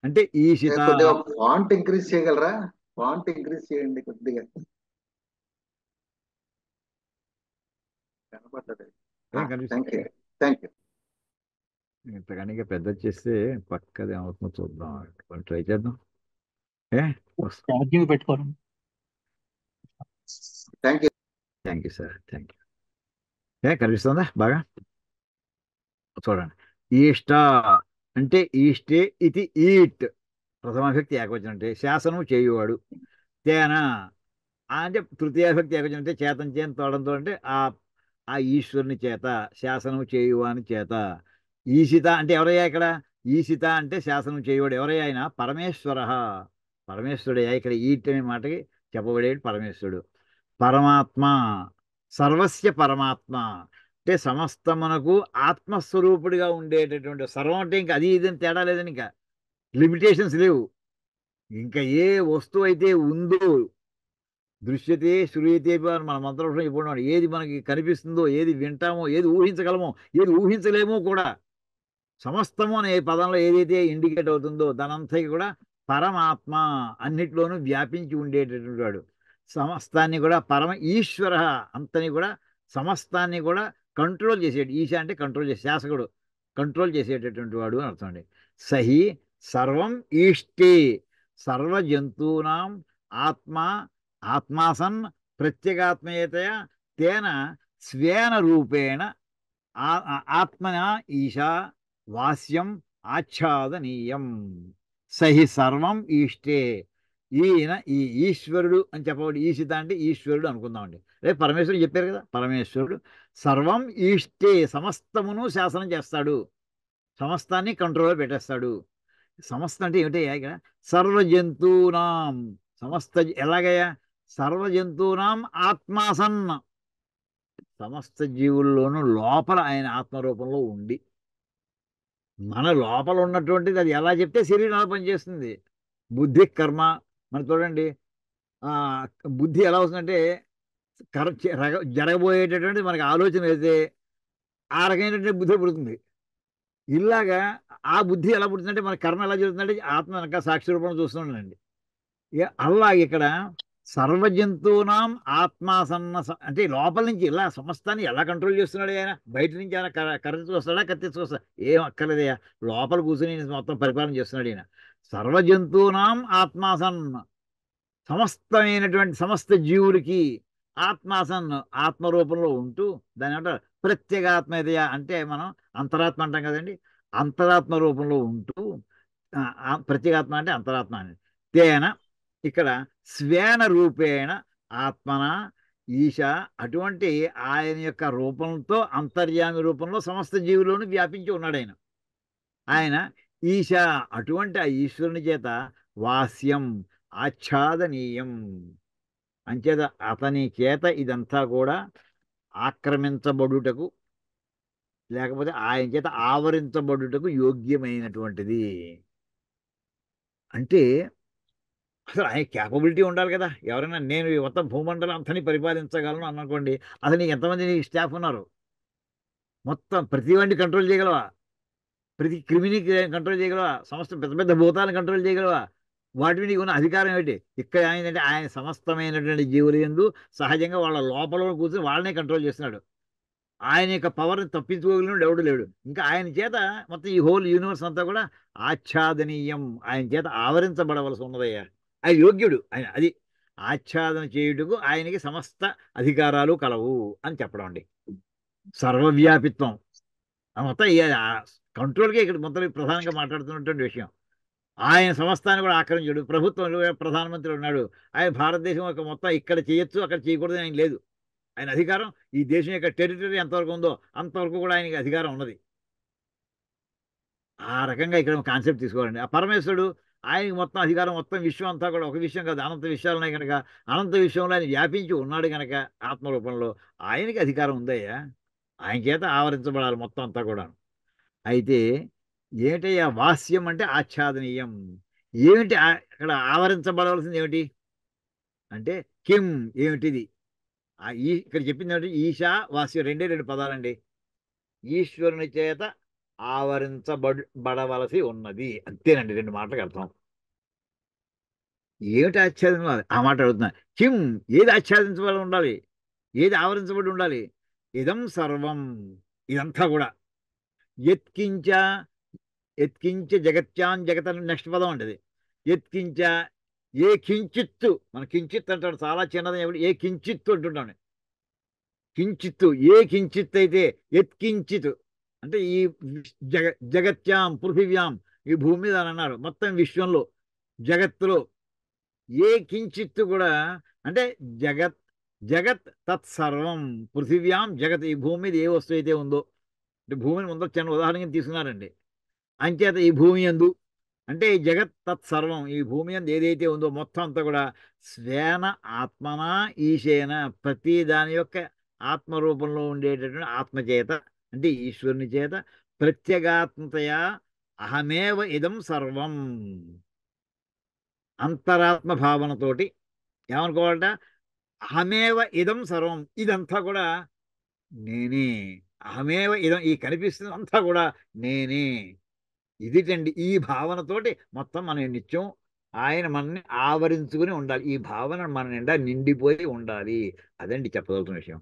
Speaker 1: అంటే ఈశిత.
Speaker 4: కొద్దిగా ఫాంట్ ఇంక్రీజ్ చేయగలరా? ఫాంట్ ఇంక్రీజ్ చేయండి కొద్దిగా, కనపడ్డది.
Speaker 1: ఏం కనిపిస్తుంది?
Speaker 4: Thank you, thank you.
Speaker 1: ఇంతకని పెద్ద చేస్తే పక్కది ఏమవుతుందో చూద్దాం. ట్రై చేద్దాం.
Speaker 5: ఛార్జింగ్ పెట్టుకోరు.
Speaker 4: Thank you.
Speaker 1: Thank you sir, thank you. కనిపిస్తుందా బాగా? చూడండి. ఈష్ట అంటే ఈష్టే ఇది ఈట్ ప్రథమాభక్తి ఏకవచనం అంటే శాసనం చేయువాడు. తేనా అంటే తృతీయాభక్తి ఏకవచనం అంటే చేతం చేత తోడంతో అంటే ఆ ఈశ్వరుని చేత శాసనం చేయువాని చేత. ఈశిత అంటే ఎవరయ్యా ఇక్కడ? ఈశిత అంటే శాసనం చేయువాడు. ఎవరయ్యా ఆయన? పరమేశ్వర, పరమేశ్వరుడయ్యా. ఇక్కడ ఈట్ అనే మాటకి చెప్పబడేది పరమేశ్వరుడు. పరమాత్మ, సర్వస్య పరమాత్మ అంటే సమస్తమునకు ఆత్మస్వరూపుడిగా ఉండేటటువంటి. సర్వం అంటే ఇంకా అది ఇదని తేడా లేదని, ఇంకా లిమిటేషన్స్ లేవు. ఇంకా ఏ వస్తువు అయితే ఉందో దృశ్యతే శ్రూయతే అని మన మంత్రం ఇప్పుడు ఏది మనకి కనిపిస్తుందో, ఏది వింటామో, ఏది ఊహించగలమో, ఏది ఊహించలేమో కూడా సమస్తము అనే పదంలో ఏదైతే ఇండికేట్ అవుతుందో దానంతా కూడా పరమాత్మ అన్నిట్లోనూ వ్యాపించి ఉండేటటువంటి వాడు. సమస్తాన్ని కూడా పరమ ఈశ్వర, అంతని కూడా సమస్తాన్ని కూడా కంట్రోల్ చేసేటి. ఈశ అంటే కంట్రోల్ చేసే, శాసకుడు కంట్రోల్ చేసేటటువంటి వాడు అని అర్థం అండి. సహి సర్వం ఈష్టే సర్వ జంతూనాం ఆత్మ ఆత్మాసన్ ప్రత్యేగాత్మయతయ తేన స్వేన రూపేణ ఆత్మన ఈశా వాస్యం ఆచ్ఛాదనీయం. సహి సర్వం ఈష్టే. ఈయన ఈ ఈశ్వరుడు అని చెప్పబడి, ఈశిత అంటే ఈశ్వరుడు అనుకుందామండి. రేపు పరమేశ్వరుడు చెప్పారు కదా, పరమేశ్వరుడు సర్వం ఈష్టే సమస్తమును శాసనం చేస్తాడు, సమస్తాన్ని కంట్రోల్లో పెట్టేస్తాడు. సమస్త అంటే ఏమిటయ్యా ఇక్కడ? సర్వజంతూనాం, సమస్త ఎలాగయ్యా? సర్వజంతూనాం ఆత్మాసన్న, సమస్త జీవుల్లోనూ లోపల ఆయన ఆత్మరూపంలో ఉండి, మన లోపల ఉన్నటువంటిది అది ఎలా చెప్తే శరీరం ఎలా పనిచేస్తుంది. బుద్ధి కర్మ మనం చూడండి. బుద్ధి ఎలా వస్తుందంటే జరగబోయేటటువంటి మనకి ఆలోచన అయితే ఆ రకమైనటువంటి బుద్ధి పుడుతుంది. ఇలాగా ఆ బుద్ధి ఎలా పుడుతుందంటే మన కర్మ ఎలా జరుగుతుందంటే ఆత్మ వెనక సాక్షి రూపంలో చూస్తున్నాడండి. అలాగే ఇక్కడ సర్వజంతువునాం ఆత్మాసన్న అంటే లోపల నుంచి ఇలా సమస్తాన్ని ఎలా కంట్రోల్ చేస్తున్నాడు ఆయన? బయట నుంచి ఆయన కర్రెత్తుకొస్తాడా, కత్తిచ్చుకొస్తాడా? ఏం అక్కర్లేదయ్యా, లోపల కూర్చొని మొత్తం పరిపాలన చేస్తున్నాడు ఈయన. సర్వజంతువునాం ఆత్మాసన్న, సమస్తమైనటువంటి సమస్త జీవులకి ఆత్మాసన్ ఆత్మరూపంలో ఉంటూ, దాని ఏమంటారు ప్రత్యేగాత్మేదయ అంటే మనం అంతరాత్మ అంటాం కదండి. అంతరాత్మ రూపంలో ఉంటూ, ప్రత్యేగాత్మ అంటే అంతరాత్మ అని. తేన ఇక్కడ స్వేన రూపేణ ఆత్మన ఈశ, అటువంటి ఆయన యొక్క రూపంతో అంతర్యామి రూపంలో సమస్త జీవులను వ్యాపించి ఉన్నాడు ఆయన. ఆయన ఈశ, అటువంటి ఆ ఈశ్వరుని చేత వాస్యం ఆచ్ఛాదనీయం, అంచేత అతని చేత ఇదంతా కూడా ఆక్రమించబడుటకు, లేకపోతే ఆయన చేత ఆవరించబడుటకు యోగ్యమైనటువంటిది. అంటే అసలు ఆయన క్యాపబిలిటీ ఉండాలి కదా. ఎవరైనా నేను మొత్తం భూమండలం అంతని పరిపాలించగలను అనుకోండి, అసలు నీకు ఎంతమంది స్టాఫ్ ఉన్నారు? మొత్తం ప్రతి వాడిని కంట్రోల్ చేయగలవా? ప్రతి క్రిమిని కంట్రోల్ చేయగలవా? సమస్త పెద్ద పెద్ద భూతాలను కంట్రోల్ చేయగలవా? వాటి మీద ఉన్న అధికారం ఏంటి? ఇక్కడ ఏంటంటే ఆయన సమస్తమైనటువంటి జీవుల యందు సహజంగా వాళ్ళ లోపల కూర్చొని వాళ్ళనే కంట్రోల్ చేస్తున్నాడు. ఆయన యొక్క పవర్ని తప్పించుకోగలిగినోడు ఎవడు లేడు. ఇంకా ఆయన చేత మొత్తం ఈ హోల్ యూనివర్స్ అంతా కూడా ఆచ్ఛాదనీయం, ఆయన చేత ఆవరించబడవలసి ఉన్నదయ్యా. ఆయన యోగ్యుడు, ఆయన అది ఆచ్ఛాదన చేయుటకు ఆయనకి సమస్త అధికారాలు కలవు అని చెప్పడం అండి. సర్వవ్యాపిత్వం ఆ మొత్తం కంట్రోల్కే ఇక్కడ మొత్తం ప్రధానంగా మాట్లాడుతున్నటువంటి విషయం. ఆయన సమస్తాన్ని కూడా ఆక్రమించాడు. ప్రభుత్వంలో ప్రధానమంత్రి ఉన్నాడు. ఆయన భారతదేశం యొక్క మొత్తం ఇక్కడ చేయొచ్చు అక్కడ చేయకూడదు ఆయన లేదు. ఆయన అధికారం ఈ దేశం యొక్క టెరిటరీ ఎంతవరకు ఉందో అంతవరకు కూడా ఆయనకి అధికారం ఉన్నది. ఆ రకంగా ఇక్కడ కాన్సెప్ట్ తీసుకోవాలండి. ఆ పరమేశ్వరుడు ఆయనకి మొత్తం అధికారం, మొత్తం విశ్వం అంతా కూడా ఒక విషయం కాదు, అనంత విషయాలు ఉన్నాయి కనుక అనంత విషయంలో ఆయన వ్యాపించి ఉన్నాడు కనుక ఆత్మరూపంలో ఆయనకి అధికారం ఉందయ్యా. ఆయన చేత ఆవరించబడాలి మొత్తం అంతా కూడా. అయితే ఏమిటయ్యా వాస్యం అంటే ఆచ్ఛాదనీయం. ఏమిటి ఇక్కడ ఆవరించబడవలసింది ఏమిటి అంటే కిం, ఏమిటిది? ఇక్కడ చెప్పింది ఏమిటి? ఈశా వాస్యం రెండే రెండు పదాలండి. ఈశ్వరుని చేత ఆవరించబడవలసి ఉన్నది, అంతేనండి. రెండు మాటలకు అర్థం. ఏమిటి ఆచ్ఛాదించాలి ఆ మాట అడుగుతున్నా. కిం, ఏది ఆచ్ఛాదించబడి ఉండాలి, ఏది ఆవరించబడి ఉండాలి? ఇదం సర్వం, ఇదంతా కూడా. యత్కించ, యత్కించ జగత్యాన్ జగత్ అని నెక్స్ట్ పదం అండి అది. యత్కించ, ఏ కించిత్తు, మన కించిత్ అంటాడు చాలా చిన్నది, ఏ కించిత్తు అంటున్నాను. కించిత్తు, ఏ కించిత్ అయితే యత్కించిత్ అంటే ఈ జగత్యాం పృథివ్యాం, ఈ భూమి మీద అని అన్నారు. మొత్తం విశ్వంలో జగత్తులో ఏ కించిత్తు కూడా అంటే జగత్, జగత్ తత్సర్వం. పృథివ్యాం జగత్, ఈ భూమి మీద ఏ వస్తువు అయితే ఉందో, అంటే భూమిని ముందర చిన్న ఉదాహరణగా తీసుకున్నారండి. అంచేత ఈ భూమి యందు అంటే ఈ జగత్ తత్సర్వం, ఈ భూమి యందు ఏదైతే ఉందో మొత్తం అంతా కూడా స్వేన ఆత్మన ఈశేన, ప్రతి దాని యొక్క ఆత్మరూపంలో ఉండేటటువంటి ఆత్మచేత అంటే ఈశ్వరుని చేత ప్రత్యేగాత్మతయా అహమేవ ఇదం సర్వం, అంతరాత్మ భావనతోటి ఏమనుకోవాలట? అహమేవ ఇదం సర్వం, ఇదంతా కూడా నేనే. అహమేవ ఇదం, ఈ కనిపిస్తుంది అంతా కూడా నేనే. ఇదిటండి ఈ భావనతోటి మొత్తం మనం నిత్యం ఆయన మనల్ని ఆవరించుకుని ఉండాలి. ఈ భావన మన నిండా నిండిపోయి ఉండాలి. అదండి చెప్పదలుచున్న విషయం.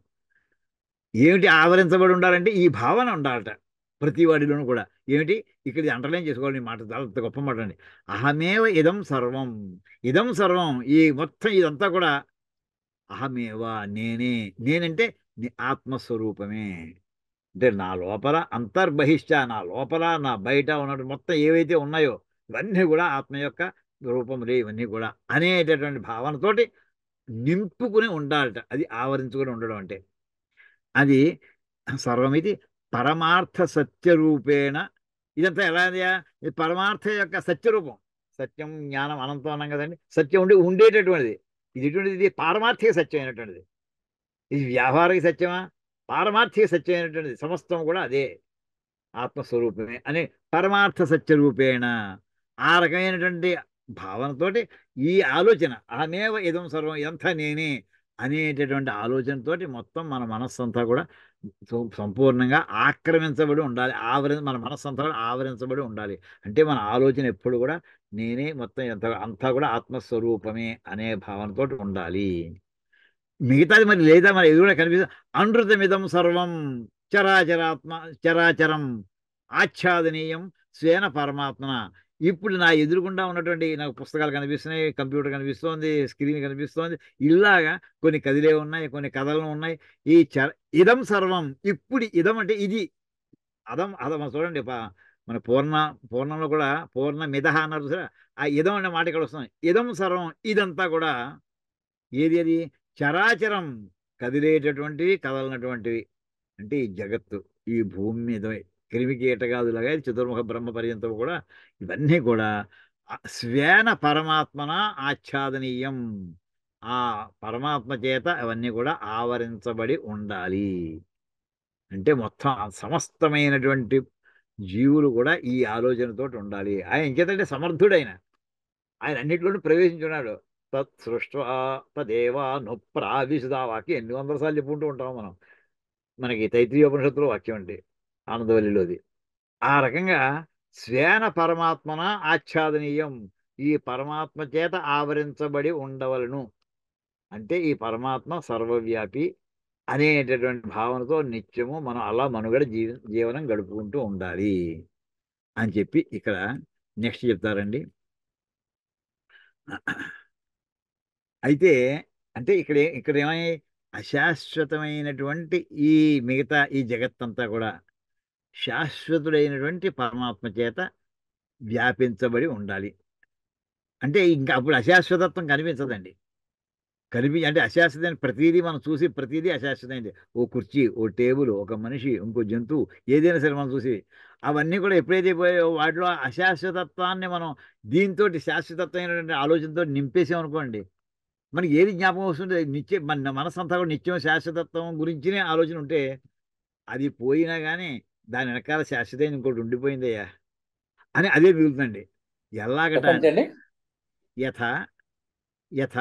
Speaker 1: ఏమిటి ఆవరించబడి ఉండాలంటే ఈ భావన ఉండాలట ప్రతి వాడిలోనూ కూడా. ఏమిటి ఇక్కడ అండర్లైన్ చేసుకోవాలి, ఈ మాట చాలా గొప్ప మాట అండి. అహమేవ ఇదం సర్వం, ఇదం సర్వం, ఈ మొత్తం ఇదంతా కూడా అహమేవ నేనే. నేనంటే ఆత్మస్వరూపమే. అంటే నా లోపల అంతర్బహిష్ట, నా లోపల నా బయట ఉన్నట్టు మొత్తం ఏవైతే ఉన్నాయో ఇవన్నీ కూడా ఆత్మ యొక్క రూపములే ఇవన్నీ కూడా అనేటటువంటి భావనతోటి నింపుకుని ఉండాలట. అది ఆవరించుకుని ఉండడం అంటే. అది సర్వమిది పరమార్థ సత్యరూపేణ. ఇదంతా ఎలా ఇది పరమార్థ యొక్క సత్యరూపం. సత్యం జ్ఞానం అనంతం అన్నాం కదండి. సత్యం ఉండేటటువంటిది. ఇది ఎటువంటిది? ఇది పారమార్థిక సత్యం అయినటువంటిది. ఇది వ్యావహారిక సత్యమా? పారమార్థిక సత్యం అయినటువంటిది. సమస్తం కూడా అదే ఆత్మస్వరూపమే అనే పరమార్థ సత్యరూపేణ. ఆ రకమైనటువంటి భావనతోటి ఈ ఆలోచన అహమేవ ఇదం సర్వం, ఇదంతా నేనే అనేటటువంటి ఆలోచనతోటి మొత్తం మన మనస్సంతా కూడా సంపూర్ణంగా ఆక్రమించబడి ఉండాలి. మన మనస్సంతా కూడా ఆవరించబడి ఉండాలి. అంటే మన ఆలోచన ఎప్పుడు కూడా నేనే, మొత్తం అంతా కూడా ఆత్మస్వరూపమే అనే భావనతోటి ఉండాలి. మిగతాది మరి లేదా మరి ఎదురుగా కనిపిస్తుంది. అనృతమిదం సర్వం చరాచరం ఆచ్ఛాదనీయం స్వేన పరమాత్మన. ఇప్పుడు నా ఎదురుకుండా ఉన్నటువంటి నాకు పుస్తకాలు కనిపిస్తున్నాయి, కంప్యూటర్ కనిపిస్తోంది, స్క్రీన్ కనిపిస్తోంది. ఇలాగా కొన్ని కదిలే ఉన్నాయి, కొన్ని కథలు ఉన్నాయి. ఈ ఇదం సర్వం. ఇప్పుడు ఇదం అంటే ఇది, అదం అదం చూడండి. మన పూర్ణంలో కూడా పూర్ణ మిదహ అన్నారు చూసారా? ఆ ఇదం అనే మాట ఇక్కడ వస్తుంది. ఇదం సర్వం, ఇదంతా కూడా ఏది? అది చరాచరం, కదిలేటటువంటివి, కదలనటువంటివి. అంటే ఈ జగత్తు, ఈ భూమి మీద క్రిమి కీటకాదులాగా చతుర్ముఖ బ్రహ్మ పర్యంతం కూడా ఇవన్నీ కూడా స్వేన పరమాత్మన ఆచ్ఛాదనీయం. ఆ పరమాత్మ చేత అవన్నీ కూడా ఆవరించబడి ఉండాలి. అంటే మొత్తం సమస్తమైనటువంటి జీవులు కూడా ఈ ఆలోచనతోటి ఉండాలి. ఆయన ఇంకేతంటే సమర్థుడైన ఆయన అన్నింటిలోనూ ప్రవేశించున్నాడు. తత్ సృష్ట్వా తదేవా నొప్రావిశుదా వాక్యం ఎన్ని వందల సార్లు చెప్పుకుంటూ ఉంటాం మనం. మనకి తైత్రీయోపనిషత్తులో వాక్యం అండి, ఆనందవల్లిలోది. ఆ రకంగా స్వేన పరమాత్మన ఆచ్ఛాదనీయం, ఈ పరమాత్మ చేత ఆవరించబడి ఉండవలను. అంటే ఈ పరమాత్మ సర్వవ్యాపి అనేటటువంటి భావనతో నిత్యము మనం అలా మనుగడ జీవనం గడుపుకుంటూ ఉండాలి అని చెప్పి ఇక్కడ నెక్స్ట్ చెప్తారండి. అయితే అంటే ఇక్కడ ఏమై అశాశ్వతమైనటువంటి ఈ మిగతా ఈ జగత్తంతా కూడా శాశ్వతుడైనటువంటి పరమాత్మ చేత వ్యాపించబడి ఉండాలి. అంటే ఇంకా అప్పుడు అశాశ్వతత్వం కనిపించదండి. అంటే అశాశ్వతమైన ప్రతిదీ మనం చూసి ప్రతిదీ అశాశ్వతమైంది. ఓ కుర్చీ, ఓ టేబుల్, ఒక మనిషి, ఇంకో జంతువు, ఏదైనా సరే మనం చూసి అవన్నీ కూడా ఎప్పుడైతే పోయాయో వాటిలో అశాశ్వతత్వాన్ని మనం దీంతో శాశ్వతత్వమైనటువంటి ఆలోచనతో నింపేసామనుకోండి, మనకి ఏది జ్ఞాపకం వస్తుంది? నిత్యం మన మనసు అంతా కూడా నిత్యం శాశ్వతత్వం గురించినే ఆలోచన ఉంటే అది పోయినా కానీ దాని వెనకాల శాశ్వతమైన ఇంకోటి ఉండిపోయిందయ్యా అని అదే మిగులుతుందండి. ఎలాగట
Speaker 3: చెప్పండి.
Speaker 1: యథ యథ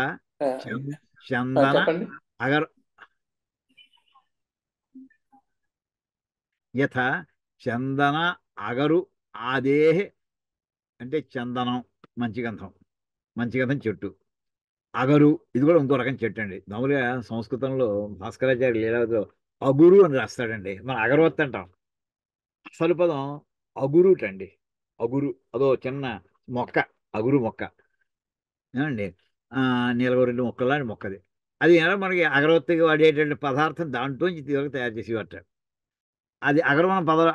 Speaker 1: చందన
Speaker 3: చెప్పండి.
Speaker 1: అగర్ యథ చందన అగరు ఆదేహ అంటే చందనం మంచి గంధం చెట్టు. అగరు ఇది కూడా ఇంకో రకం చెట్టు అండి. మామూలుగా సంస్కృతంలో భాస్కరాచార్య లీలావతిలో అగురు అని రాస్తాడండి. మనం అగరవత్తి అంటాం. అసలు పదం అగురుట్ అండి. అగురు అదో చిన్న మొక్క, అగురు మొక్క ఏమండి. నీలగొరెడ్డి మొక్కలాంటి మొక్కది. అది మనకి అగరవత్తికి వాడేటువంటి పదార్థం దాంట్లోంచి తయారు చేసేవాట. అది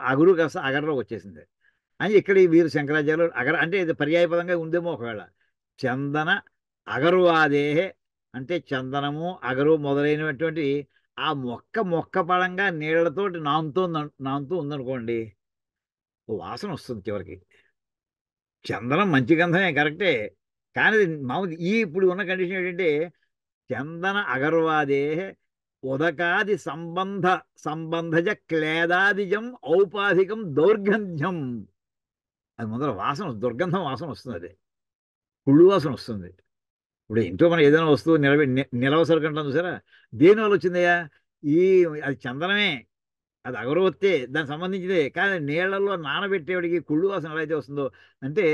Speaker 1: అగురు కాస్త అగరలోకి వచ్చేసింది అని ఇక్కడ ఈ వీరు శంకరాచార్యులు అగర అంటే ఇది పర్యాయపదంగా ఉందేమో ఒకవేళ. చందన అగరువాదేహే అంటే చందనము అగరు మొదలైనటువంటి ఆ మొక్క పడంగా నీళ్లతోటి నానుతూ ఉందనుకోండి, వాసన వస్తుంది చివరికి. చందనం మంచి గంధమే కరెక్టే, కానీ మామూలు ఇప్పుడు ఉన్న కండిషన్ ఏంటంటే చందన అగర్వాదే ఉదకాది సంబంధజ క్లేదాదిజం ఔపాధికం దౌర్గంధ్యం. అది మొదల వాసన, దుర్గంధం వాసన వస్తుంది. అది కుళ్ళు వాసన వస్తుంది. ఇప్పుడు ఇంట్లో మనం ఏదైనా వస్తువు నిలవసరు కంటాం చూసారా, దేనివల్ల వచ్చిందయ్యా? అది చందనమే, అది అగరవత్తే, దానికి సంబంధించిందే. కానీ నీళ్లలో నానబెట్టేవాడికి కుళ్ళు వాసన ఎలా అయితే వస్తుందో అంటే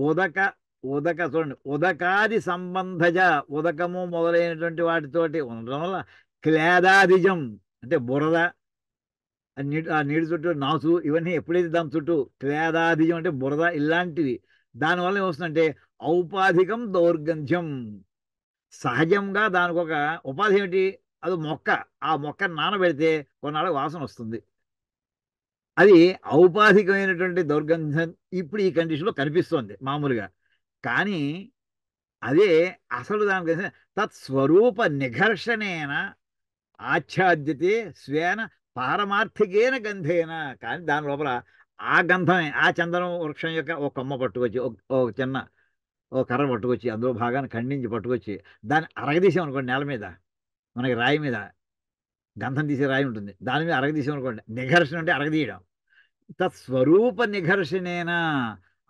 Speaker 1: ఉదక చూడండి, ఉదకాది సంబంధజ ఉదకము మొదలైనటువంటి వాటితోటి ఉండడం వల్ల క్లేదాదిజం అంటే బురద, ఆ నీటి చుట్టూ నాసు, ఇవన్నీ ఎప్పుడైతే దాని చుట్టూ క్లేదాదిజం అంటే బురద ఇలాంటివి, దానివల్ల ఏమొస్తుందంటే ఔపాధికం దౌర్గంధ్యం. సహజంగా దానికి ఒక ఉపాధి ఏమిటి? అది మొక్క. ఆ మొక్కను నానబెడితే కొన్నాళ్ళకి వాసన వస్తుంది. అది ఔపాధికమైనటువంటి దౌర్గంధం ఇప్పుడు ఈ కండిషన్లో కనిపిస్తోంది మామూలుగా. కానీ అదే అసలు దానికి తత్స్వరూప నిఘర్షణేన ఆచ్ఛాద్యతే స్వేన పారమార్థికేన గంధేన. కానీ దాని లోపల ఆ గంధమే, ఆ చందనం వృక్షం యొక్క ఒక కొమ్మ పట్టుకొచ్చి, ఒక చిన్న ఓ కర్ర పట్టుకొచ్చి అందులో భాగాన్ని ఖండించి పట్టుకొచ్చి దాన్ని అరగదీసామనుకోండి, నేల మీద మనకి రాయి మీద గంధం తీసే రాయి ఉంటుంది, దాని మీద అరగదీసామనుకోండి, నిఘర్షణ అంటే అరగదీయడం. తత్స్వరూప నిఘర్షణేనా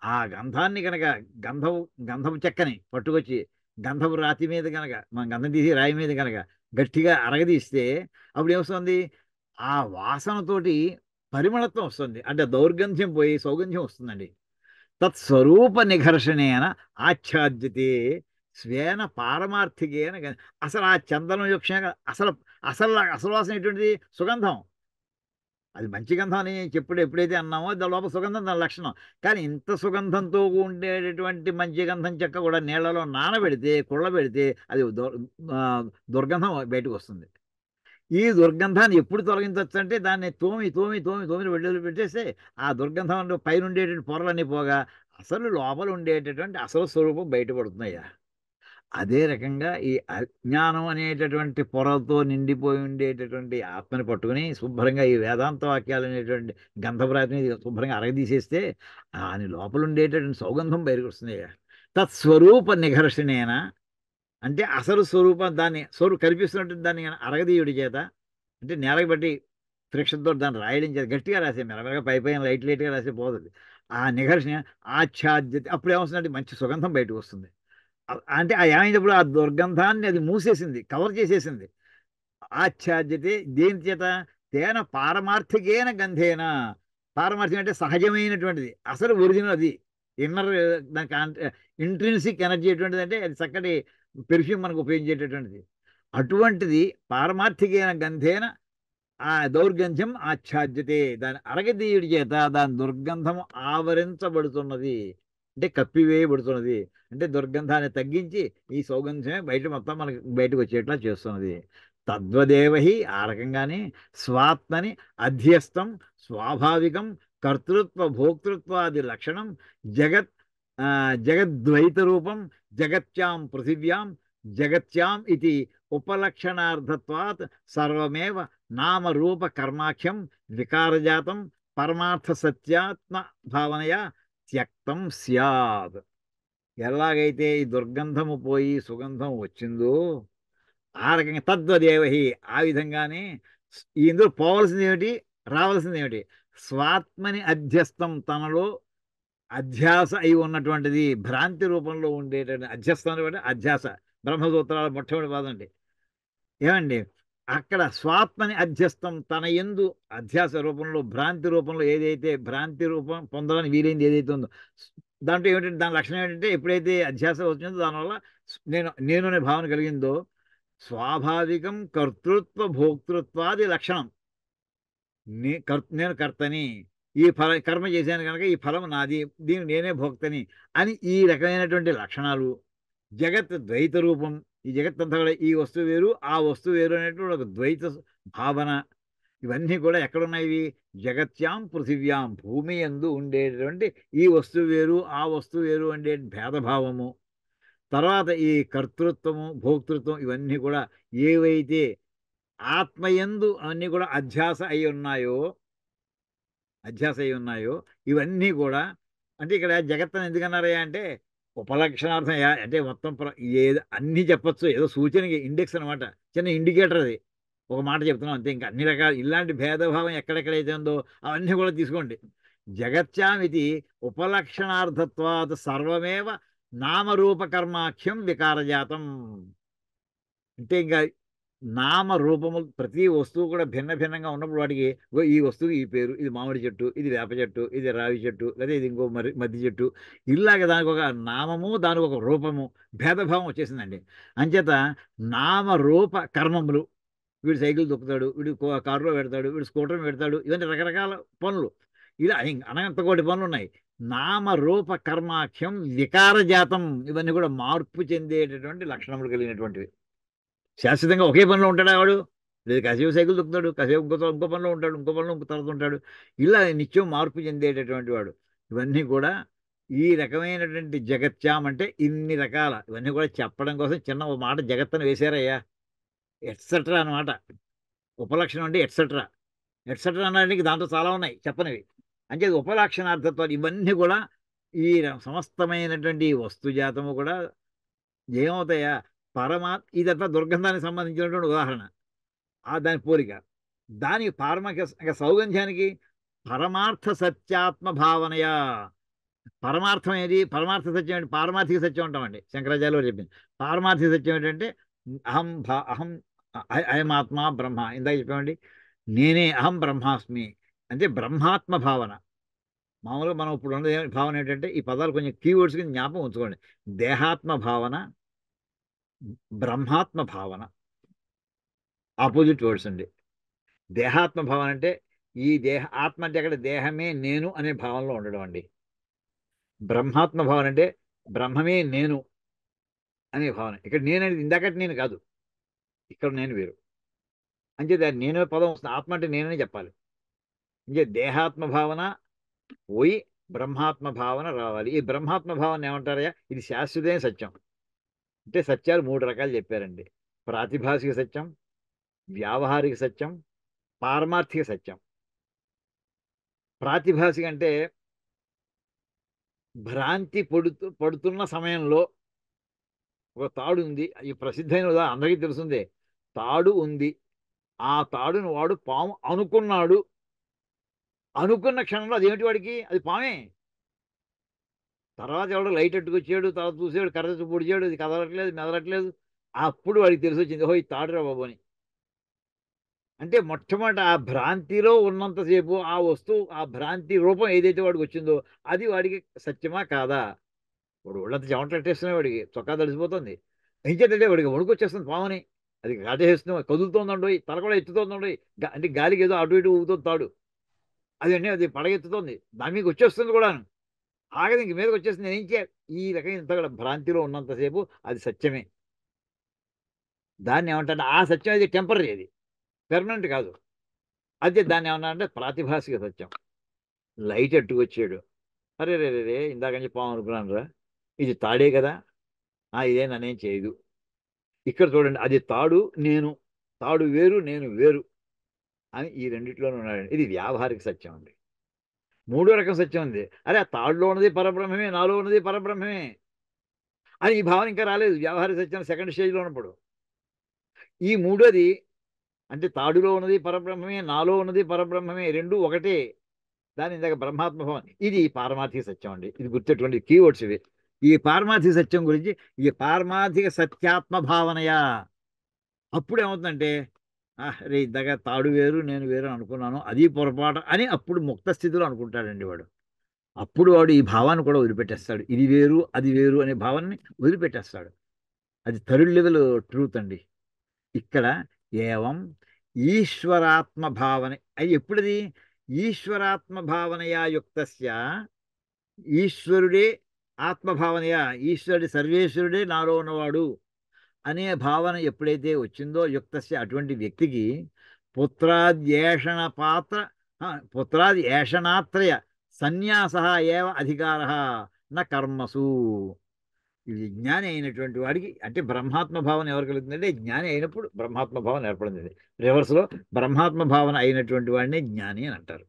Speaker 1: ఆ గంధాన్ని కనుక గంధపు చెక్కని పట్టుకొచ్చి గంధపు రాతి మీద కనుక మనం గంధం తీసి రాయి మీద కనుక గట్టిగా అరగదీస్తే అప్పుడు ఏమొస్తుంది? ఆ వాసనతోటి పరిమళత్వం వస్తుంది. అంటే దౌర్గంధ్యం పోయి సౌగంధ్యం వస్తుందండి. తత్స్వరూప నిఘర్షణేన ఆచ్ఛాద్యతే స్వేన పారమార్థికేన. అసలు ఆ చందనం యొక్క అసలు వాసన ఎటువంటిది? సుగంధం. అది మంచి గంధం అని ఎప్పుడైతే అన్నామో దాని లోపల సుగంధం దాని లక్షణం. కానీ ఇంత సుగంధంతో ఉండేటటువంటి మంచి గంధం చెక్క కూడా నీళ్లలో నానబెడితే కుళ్ళబెడితే అది దుర్గంధం బయటకు వస్తుంది. ఈ దుర్గంధాన్ని ఎప్పుడు తొలగించవచ్చు అంటే దాన్ని తోమి వెళ్ళి పెట్టేస్తే ఆ దుర్గంధం పైన ఉండేటువంటి పొరలన్నీ పోగా అసలు లోపల ఉండేటటువంటి అసలు స్వరూపం బయటపడుతున్నాయా. అదే రకంగా ఈ అజ్ఞానం అనేటటువంటి పొరలతో నిండిపోయి ఉండేటటువంటి ఆత్మని పట్టుకుని శుభ్రంగా ఈ వేదాంత వాక్యాలు అనేటువంటి గంధపురాతిని శుభ్రంగా అరగదీసేస్తే దాని లోపల ఉండేటటువంటి సౌగంధం బయటకు వస్తుంది. తత్స్వరూప నిఘర్షణేన అంటే అసలు స్వరూపం దాన్ని కల్పిస్తున్నట్టు దాన్ని అరగదీయుడి చేత అంటే నేలకు బట్టి ఫ్రిక్షన్తో దాన్ని రాయడం చేత గట్టిగా రాసే మెల్లమెల్లగా పైన లైట్గా రాసే పోతుంది. ఆ నిఘర్షణ ఆచ్ఛాద్యత అప్పుడు ఏమొస్తుందంటే మంచి సుగంధం బయటకు వస్తుంది. అంటే ఏమైనప్పుడు ఆ దుర్గంధాన్ని అది మూసేసింది, కవర్ చేసేసింది. ఆచ్ఛాద్యతే దేని చేత? తేన పారమార్థికేన గంధేన. పారమార్థికం అంటే సహజమైనటువంటిది, అసలు ఒరిజినల్ అది. ఇన్నర్ దానికి ఇంట్రిన్సిక్ ఎనర్జీ ఎటువంటిది అంటే అది చక్కటి పెర్ఫ్యూమ్ మనకు ఉపయోగించేటటువంటిది. అటువంటిది పారమార్థికైన గంధేన ఆ దౌర్గంధ్యం ఆచ్ఛాద్యతే, దాని అరగదీయుడి చేత దాని దుర్గంధం ఆవరించబడుతున్నది, అంటే కప్పివేయబడుతున్నది. అంటే దుర్గంధాన్ని తగ్గించి ఈ సౌగంధమే బయట మొత్తం మనకి బయటకు వచ్చేట్లా చేస్తున్నది. తద్వదేవహి, ఆ రకంగానే స్వాత్మని అధ్యస్థం స్వాభావికం కర్తృత్వ భోక్తృత్వాది లక్షణం జగత్ జగద్వైత రూపం జగత్యాం పృథివ్యాం జగత్యాం ఇది ఉపలక్షణార్థత్వాత్ సర్వమేవ నామరూప కర్మాఖ్యం వికారజాతం పరమార్థ సత్యాత్మ భావనయా త్యక్తం స్యాద్. ఎలాగైతే ఈ దుర్గంధము పోయి సుగంధం వచ్చిందో ఆ రకంగా తద్వదేవహి, ఆ విధంగానే ఇందులో పోవలసింది ఏమిటి, రావాల్సింది ఏమిటి? స్వాత్మని అధ్యస్థం, తనలో అధ్యాస అయి ఉన్నటువంటిది, భ్రాంతి రూపంలో ఉండేటువంటి అధ్యస్థం అంటే అధ్యాస. బ్రహ్మసూత్రాల మొట్టమొదటి పాదం అండి. ఏమండి, అక్కడ స్వాత్మని అధ్యస్థం, తన యందు అధ్యాస రూపంలో భ్రాంతి రూపంలో ఏదైతే భ్రాంతి రూపం పొందడానికి వీలైంది ఏదైతే ఉందో దాంట్లో ఏమిటంటే దాని లక్షణం ఏంటంటే ఎప్పుడైతే అధ్యాస వచ్చిందో దానివల్ల నేను నేను అనే భావన కలిగిందో స్వాభావికం కర్తృత్వ భోక్తృత్వాది లక్షణం. నేను కర్తని, ఈ కర్మ చేశాను కనుక ఈ ఫలం నాది, దీనికి నేనే భోక్తని అని ఈ రకమైనటువంటి లక్షణాలు. జగత్ ద్వైత రూపం, ఈ జగత్తంతా కూడా ఈ వస్తువు వేరు ఆ వస్తువు వేరు అనేటువంటి ఒక ద్వైత భావన. ఇవన్నీ కూడా ఎక్కడున్నాయి? జగత్యాం పృథివ్యాం, భూమి యందు ఉండేటువంటి ఈ వస్తువు వేరు ఆ వస్తువు వేరు అంటే భేదభావము. తర్వాత ఈ కర్తృత్వము భోక్తృత్వం ఇవన్నీ కూడా ఏవైతే ఆత్మయందు అన్నీ కూడా అధ్యాస అయి ఉన్నాయో ఇవన్నీ కూడా. అంటే ఇక్కడ జగత్తని ఎందుకన్నారయ్యా అంటే ఉపలక్షణార్థం అంటే మొత్తం ఏదో అన్నీ చెప్పచ్చు, ఏదో సూచనకి ఇండెక్స్ అనమాట, చిన్న ఇండికేటర్ అది. ఒక మాట చెప్తున్నాం అంతే, ఇంకా అన్ని రకాలు ఇలాంటి భేదభావం ఎక్కడెక్కడైతే ఉందో అవన్నీ కూడా తీసుకోండి. జగత్యామితి ఉపలక్షణార్థత్వాత్ సర్వమేవ నామరూపకర్మాఖ్యం వికారజాతం. అంటే ఇంకా నామరూపములు ప్రతి వస్తువు కూడా భిన్న భిన్నంగా ఉన్నప్పుడు వాటికి ఈ వస్తువు ఈ పేరు, ఇది మామిడి చెట్టు, ఇది వేప చెట్టు, ఇది రావి చెట్టు, లేదా ఇది ఇంకో మద్ది చెట్టు, ఇలాగ దానికి ఒక నామము దానికి ఒక రూపము భేదభావం వచ్చేసిందండి. అంచేత నామరూప కర్మములు, వీడు సైకిల్ తొక్కుతాడు, వీడు కారులో పెడతాడు, వీడు స్కూటర్ పెడతాడు, ఇవన్నీ రకరకాల పనులు, ఇలా అనంత కోటి పనులు ఉన్నాయి. నామరూప కర్మాఖ్యం వికారజాతం, ఇవన్నీ కూడా మార్పు చెందేటటువంటి లక్షణములు కలిగినటువంటివి. శాశ్వతంగా ఒకే పనిలో ఉంటాడా వాడు? లేదు, కాసేపు సైకిల్ తొక్కుతాడు, కాసేపు ఇంకో పనిలో ఉంటాడు, ఇంకో పనిలో ఇంకో తర్వాత ఉంటాడు, ఇలా నిత్యం మార్పు చెందేటటువంటి వాడు. ఇవన్నీ కూడా ఈ రకమైనటువంటి జగత్యాం అంటే ఇన్ని రకాల ఇవన్నీ కూడా చెప్పడం కోసం చిన్న ఒక మాట జగత్తని వేశారయ్యా. ఎట్సెట్రా అనమాట. ఉపలక్షణం అంటే ఎట్సెట్రా అనడానికి దాంట్లో చాలా ఉన్నాయి చెప్పనివి. అంటే ఉపలక్షణార్థత్వాలు ఇవన్నీ కూడా ఈ సమస్తమైనటువంటి వస్తుజాతము కూడా ఏమవుతాయా? ఇదంతా దుర్గంధానికి సంబంధించినటువంటి ఉదాహరణ, దాని పోలిక. దానికి సౌగంధ్యానికి పరమార్థ సత్యాత్మ భావనయా. పరమార్థం ఏది? పరమార్థ సత్యం ఏంటి? పారమార్థిక సత్యం అంటామండి, శంకరాచార్య వారు చెప్పింది. పారమార్థిక సత్యం ఏంటంటే అహం అయమాత్మ బ్రహ్మ. ఇందాక చెప్పామండి, నేనే అహం బ్రహ్మాస్మి అంటే బ్రహ్మాత్మ భావన. మామూలుగా మనం ఇప్పుడు ఉన్న భావన ఏంటంటే ఈ పదాలు కొంచెం కీవర్డ్స్ కింద జ్ఞాపకం ఉంచుకోండి. దేహాత్మ భావన, బ్రహ్మాత్మ భావన ఆపోజిట్ వర్డ్స్ అండి. దేహాత్మ భావన అంటే ఈ ఆత్మ అంటే అక్కడ దేహమే నేను అనే భావనలో ఉండడం అండి. బ్రహ్మాత్మ భావన అంటే బ్రహ్మమే నేను అనే భావన. ఇక్కడ నేను అనేది ఇందాకటి నేను కాదు, ఇక్కడ నేను వేరు. అంటే దాన్ని నేనే పదం వస్తుంది, ఆత్మ అంటే నేనని చెప్పాలి. అంటే దేహాత్మ భావన పోయి బ్రహ్మాత్మ భావన రావాలి. ఈ బ్రహ్మాత్మ భావన ఏమంటారయ్యా? ఇది శాశ్వతమైన సత్యం. అంటే సత్యాలు 3 రకాలు చెప్పారండి: ప్రాతిభాసిక సత్యం, వ్యావహారిక సత్యం, పారమార్థిక సత్యం. ప్రాతిభాసిక అంటే భ్రాంతి పడుతున్న సమయంలో ఒక తాడు ఉంది, ఈ ప్రసిద్ధమైన అందరికీ తెలుసుందే, తాడు ఉంది, ఆ తాడును వాడు పాము అనుకున్నాడు, అనుకున్న క్షణంలో అదేమిటి వాడికి? అది పామే. తర్వాత ఎవడో లైట్ ఎట్టుకొచ్చాడు, తర్వాత చూసాడు, కర్ర పొడిచాడు, ఇది కదలట్లేదు మెదలట్లేదు, అప్పుడు వాడికి తెలిసి వచ్చింది, ఓహో ఈ తాడురా బాబు అని. అంటే మొట్టమొదట ఆ భ్రాంతిలో ఉన్నంతసేపు ఆ వస్తువు ఆ భ్రాంతి రూపం ఏదైతే వాడికి వచ్చిందో అది వాడికి సత్యమా కాదా? వాడు ఒళ్ళంతా చెమటట్టేస్తున్నాయి, వాడికి చొక్కా తడిసిపోతుంది. ఏం చేద్దంటే వాడికి వణుకు వచ్చేస్తుంది పాముని. అది కాటేస్తుంది, కదులుతోందండో, తల కూడా ఎత్తుతోందండో, అంటే గాలికి ఏదో అటు ఇటు ఊగుతుంది తాడు. అది అండి అది పడగెత్తుతోంది, దాని మీదకి వచ్చేస్తుంది కూడా. ఆగదు, ఇంక మీదకి వచ్చేస్తుంది. నేను ఏం చేయాలి? ఈ రకమైన ఇంత కూడా భ్రాంతిలో ఉన్నంతసేపు అది సత్యమే. దాన్ని ఏమంటారు? ఆ సత్యం అది టెంపరీ, అది పెర్మనెంట్ కాదు. అదే దాన్ని ఏమన్నా అంటే ప్రాతిభాసిక సత్యం. లైట్ ఎట్టుకొచ్చాడు, అరే రే రే రే ఇందాక చెప్పాము అనుకున్నాను రా, ఇది తాడే కదా, ఇదే నన్నేం చేయదు. ఇక్కడ చూడండి, అది తాడు, నేను తాడు వేరు, నేను వేరు అని ఈ రెండిట్లోనూ ఉన్నాడండి. ఇది వ్యావహారిక సత్యం అండి. మూడో రకం సత్యం ఉంది, అరే ఆ తాడులో ఉన్నది పరబ్రహ్మమే, నాలో ఉన్నది పరబ్రహ్మమే అని ఈ భావన ఇంకా రాలేదు. వ్యావహారిక సత్యం సెకండ్ స్టేజ్లో ఉన్నప్పుడు. ఈ మూడోది అంటే తాడులో ఉన్నది పరబ్రహ్మమే, నాలో ఉన్నది పరబ్రహ్మమే, రెండు ఒకటే. దాని ఇందాక బ్రహ్మాత్మభావం, ఇది పారమార్థిక సత్యం అండి. ఇది గుర్తెట్టుకోండి, కీవర్డ్స్ ఇవి. ఈ పారమార్థిక సత్యం గురించి, ఈ పారమార్థిక సత్యాత్మ భావనయా అప్పుడు ఏమవుతుందంటే, రే ఇందాక తాడు వేరు నేను వేరు అనుకున్నాను, అది పొరపాటు అని అప్పుడు ముక్త స్థితిలో అనుకుంటాడండి వాడు. అప్పుడు వాడు ఈ భావాన్ని కూడా వదిలిపెట్టేస్తాడు. ఇది వేరు అది వేరు అనే భావాన్ని వదిలిపెట్టేస్తాడు. అది థర్డ్ లెవెల్ ట్రూత్ అండి. ఇక్కడ ఏవం ఈశ్వరాత్మ భావన, అది ఎప్పుడది? ఈశ్వరాత్మ భావనయా యుక్తస్య, ఈశ్వరుడే ఆత్మభావనయా, ఈశ్వరుడి సర్వేశ్వరుడే నాలో ఉన్నవాడు అనే భావన ఎప్పుడైతే వచ్చిందో యుక్తస్య, అటువంటి వ్యక్తికి పుత్రాద్యేషణ పాత్ర పుత్రాది ఏషణాత్రయ సన్యాస ఏవ అధికార న కర్మసు. ఇది జ్ఞాని అయినటువంటి వాడికి, అంటే బ్రహ్మాత్మ భావన ఎవరు కలుగుతుందంటే జ్ఞాని అయినప్పుడు బ్రహ్మాత్మ భావన ఏర్పడింది. రివర్స్లో బ్రహ్మాత్మ భావన అయినటువంటి వాడిని జ్ఞాని అని అంటారు.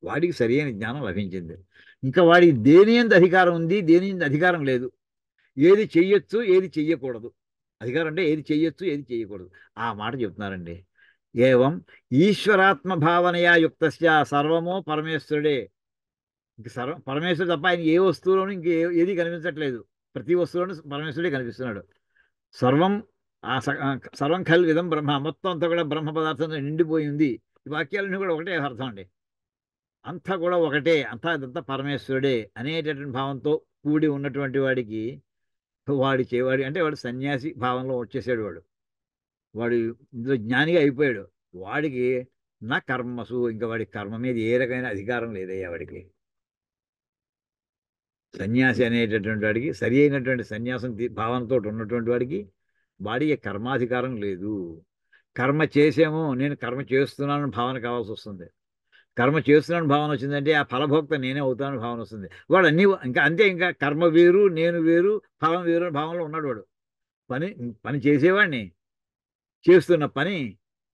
Speaker 1: వాడికి సరి అయిన జ్ఞానం లభించింది. ఇంకా వాడికి దేని యందు అధికారం ఉంది, దేని యందు అధికారం లేదు, ఏది చెయ్యొచ్చు ఏది చెయ్యకూడదు. అధికారం అంటే ఏది చెయ్యొచ్చు ఏది చేయకూడదు, ఆ మాట చెప్తున్నారండి. ఏవం ఈశ్వరాత్మ భావనయా యుక్తస్య, సర్వమో పరమేశ్వరుడే. ఇంక పరమేశ్వరుడు తప్ప ఆయన ఏ వస్తువులోనూ ఏది కనిపించట్లేదు. ప్రతి వస్తువులోనూ పరమేశ్వరుడే కనిపిస్తున్నాడు. సర్వం సర్వం ఖల్విదం బ్రహ్మ, మొత్తం అంతా కూడా బ్రహ్మ పదార్థంతో నిండిపోయి ఉంది. ఈ వాక్యాలన్నీ కూడా ఒకటే అర్థం అండి. అంతా కూడా ఒకటే, ఇదంతా పరమేశ్వరుడే అనేటటువంటి భావంతో కూడి ఉన్నటువంటి వాడికి, వాడి అంటే వాడు సన్యాసి భావంలో వచ్చేసాడు. వాడు ఇందులో జ్ఞానిగా అయిపోయాడు. వాడికి నా కర్మసు, ఇంకా వాడి కర్మ మీద ఏ రకమైన అధికారం లేదయ్యా వాడికి. సన్యాసి అనేటటువంటి వాడికి, సరి అయినటువంటి సన్యాసం భావనతో ఉన్నటువంటి వాడికి కర్మాధికారం లేదు. కర్మ చేసేమో, నేను కర్మ చేస్తున్నానని భావన కావాల్సి వస్తుంది. కర్మ చేస్తున్నాను భావన వచ్చిందంటే ఆ ఫలభోక్త నేనే అవుతానని భావన వస్తుంది. వాడు అన్ని ఇంకా అంతే, ఇంకా కర్మ వేరు నేను వేరు ఫలం వేరు అని భావనలో ఉన్నాడు వాడు. పని చేసేవాడిని, చేస్తున్న పని,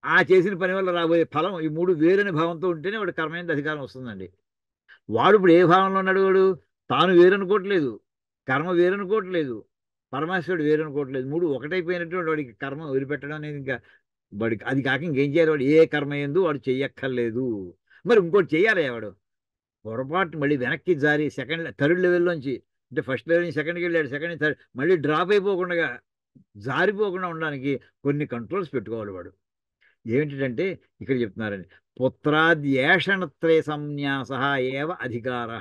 Speaker 1: ఆ చేసిన పని వల్ల రాబోయే ఫలం, ఈ మూడు వేరని భావంతో ఉంటేనే వాడు కర్మ మీద అధికారం వస్తుందండి. వాడు ఇప్పుడు ఏ భావంలో ఉన్నాడు? వాడు తాను వేరనుకోవట్లేదు, కర్మ వేరనుకోవట్లేదు, పరమేశ్వరుడు వేరనుకోవట్లేదు. మూడు ఒకటైపోయినటువంటి వాడికి కర్మ వదిలిపెట్టడం అనేది ఇంకా వాడికి, అది కాక ఇంకేం చేయాలి? వాడు ఏ కర్మ ఎందు వాడు చెయ్యక్కర్లేదు. మరి ఇంకోటి చెయ్యాలి వాడు. పొరపాటు మళ్ళీ వెనక్కి జారి థర్డ్ లెవెల్లోంచి, అంటే ఫస్ట్ లెవెల్ నుంచి సెకండ్కి వెళ్ళాడు, సెకండ్ థర్డ్, మళ్ళీ డ్రాప్ అయిపోకుండా జారిపోకుండా ఉండడానికి కొన్ని కంట్రోల్స్ పెట్టుకోవాలి వాడు. ఏమిటంటే ఇక్కడ చెప్తున్నారని, పుత్రాద్యేషణత్రయ సంన్యాస ఏవ అధికార.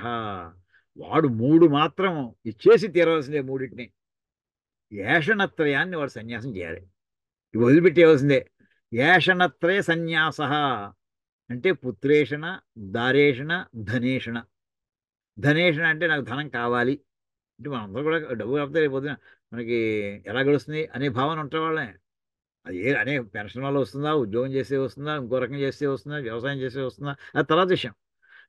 Speaker 1: వాడు మూడు మాత్రం ఇచ్చేసి తీరవలసిందే. మూడింటిని ఏషణత్రయాన్ని వాడు సన్యాసం చేయాలి, ఇవి వదిలిపెట్టేవలసిందే. ఏషణత్రయ సన్యాస అంటే పుత్రేషణ, దారేషణ, ధనేషణ. ధనేషణ అంటే నాకు ధనం కావాలి, అంటే మనందరూ కూడా డబ్బు కాకపోతే రేపొద్దున మనకి ఎలా గడుస్తుంది అనే భావన ఉంటే వాళ్ళే. అది అనే పెన్షన్ వల్ల వస్తుందా, ఉద్యోగం చేస్తే వస్తుందా, ఇంకో రకం చేస్తే వస్తుందా, వ్యవసాయం చేస్తే వస్తుందా, అది తర్వాత విషయం.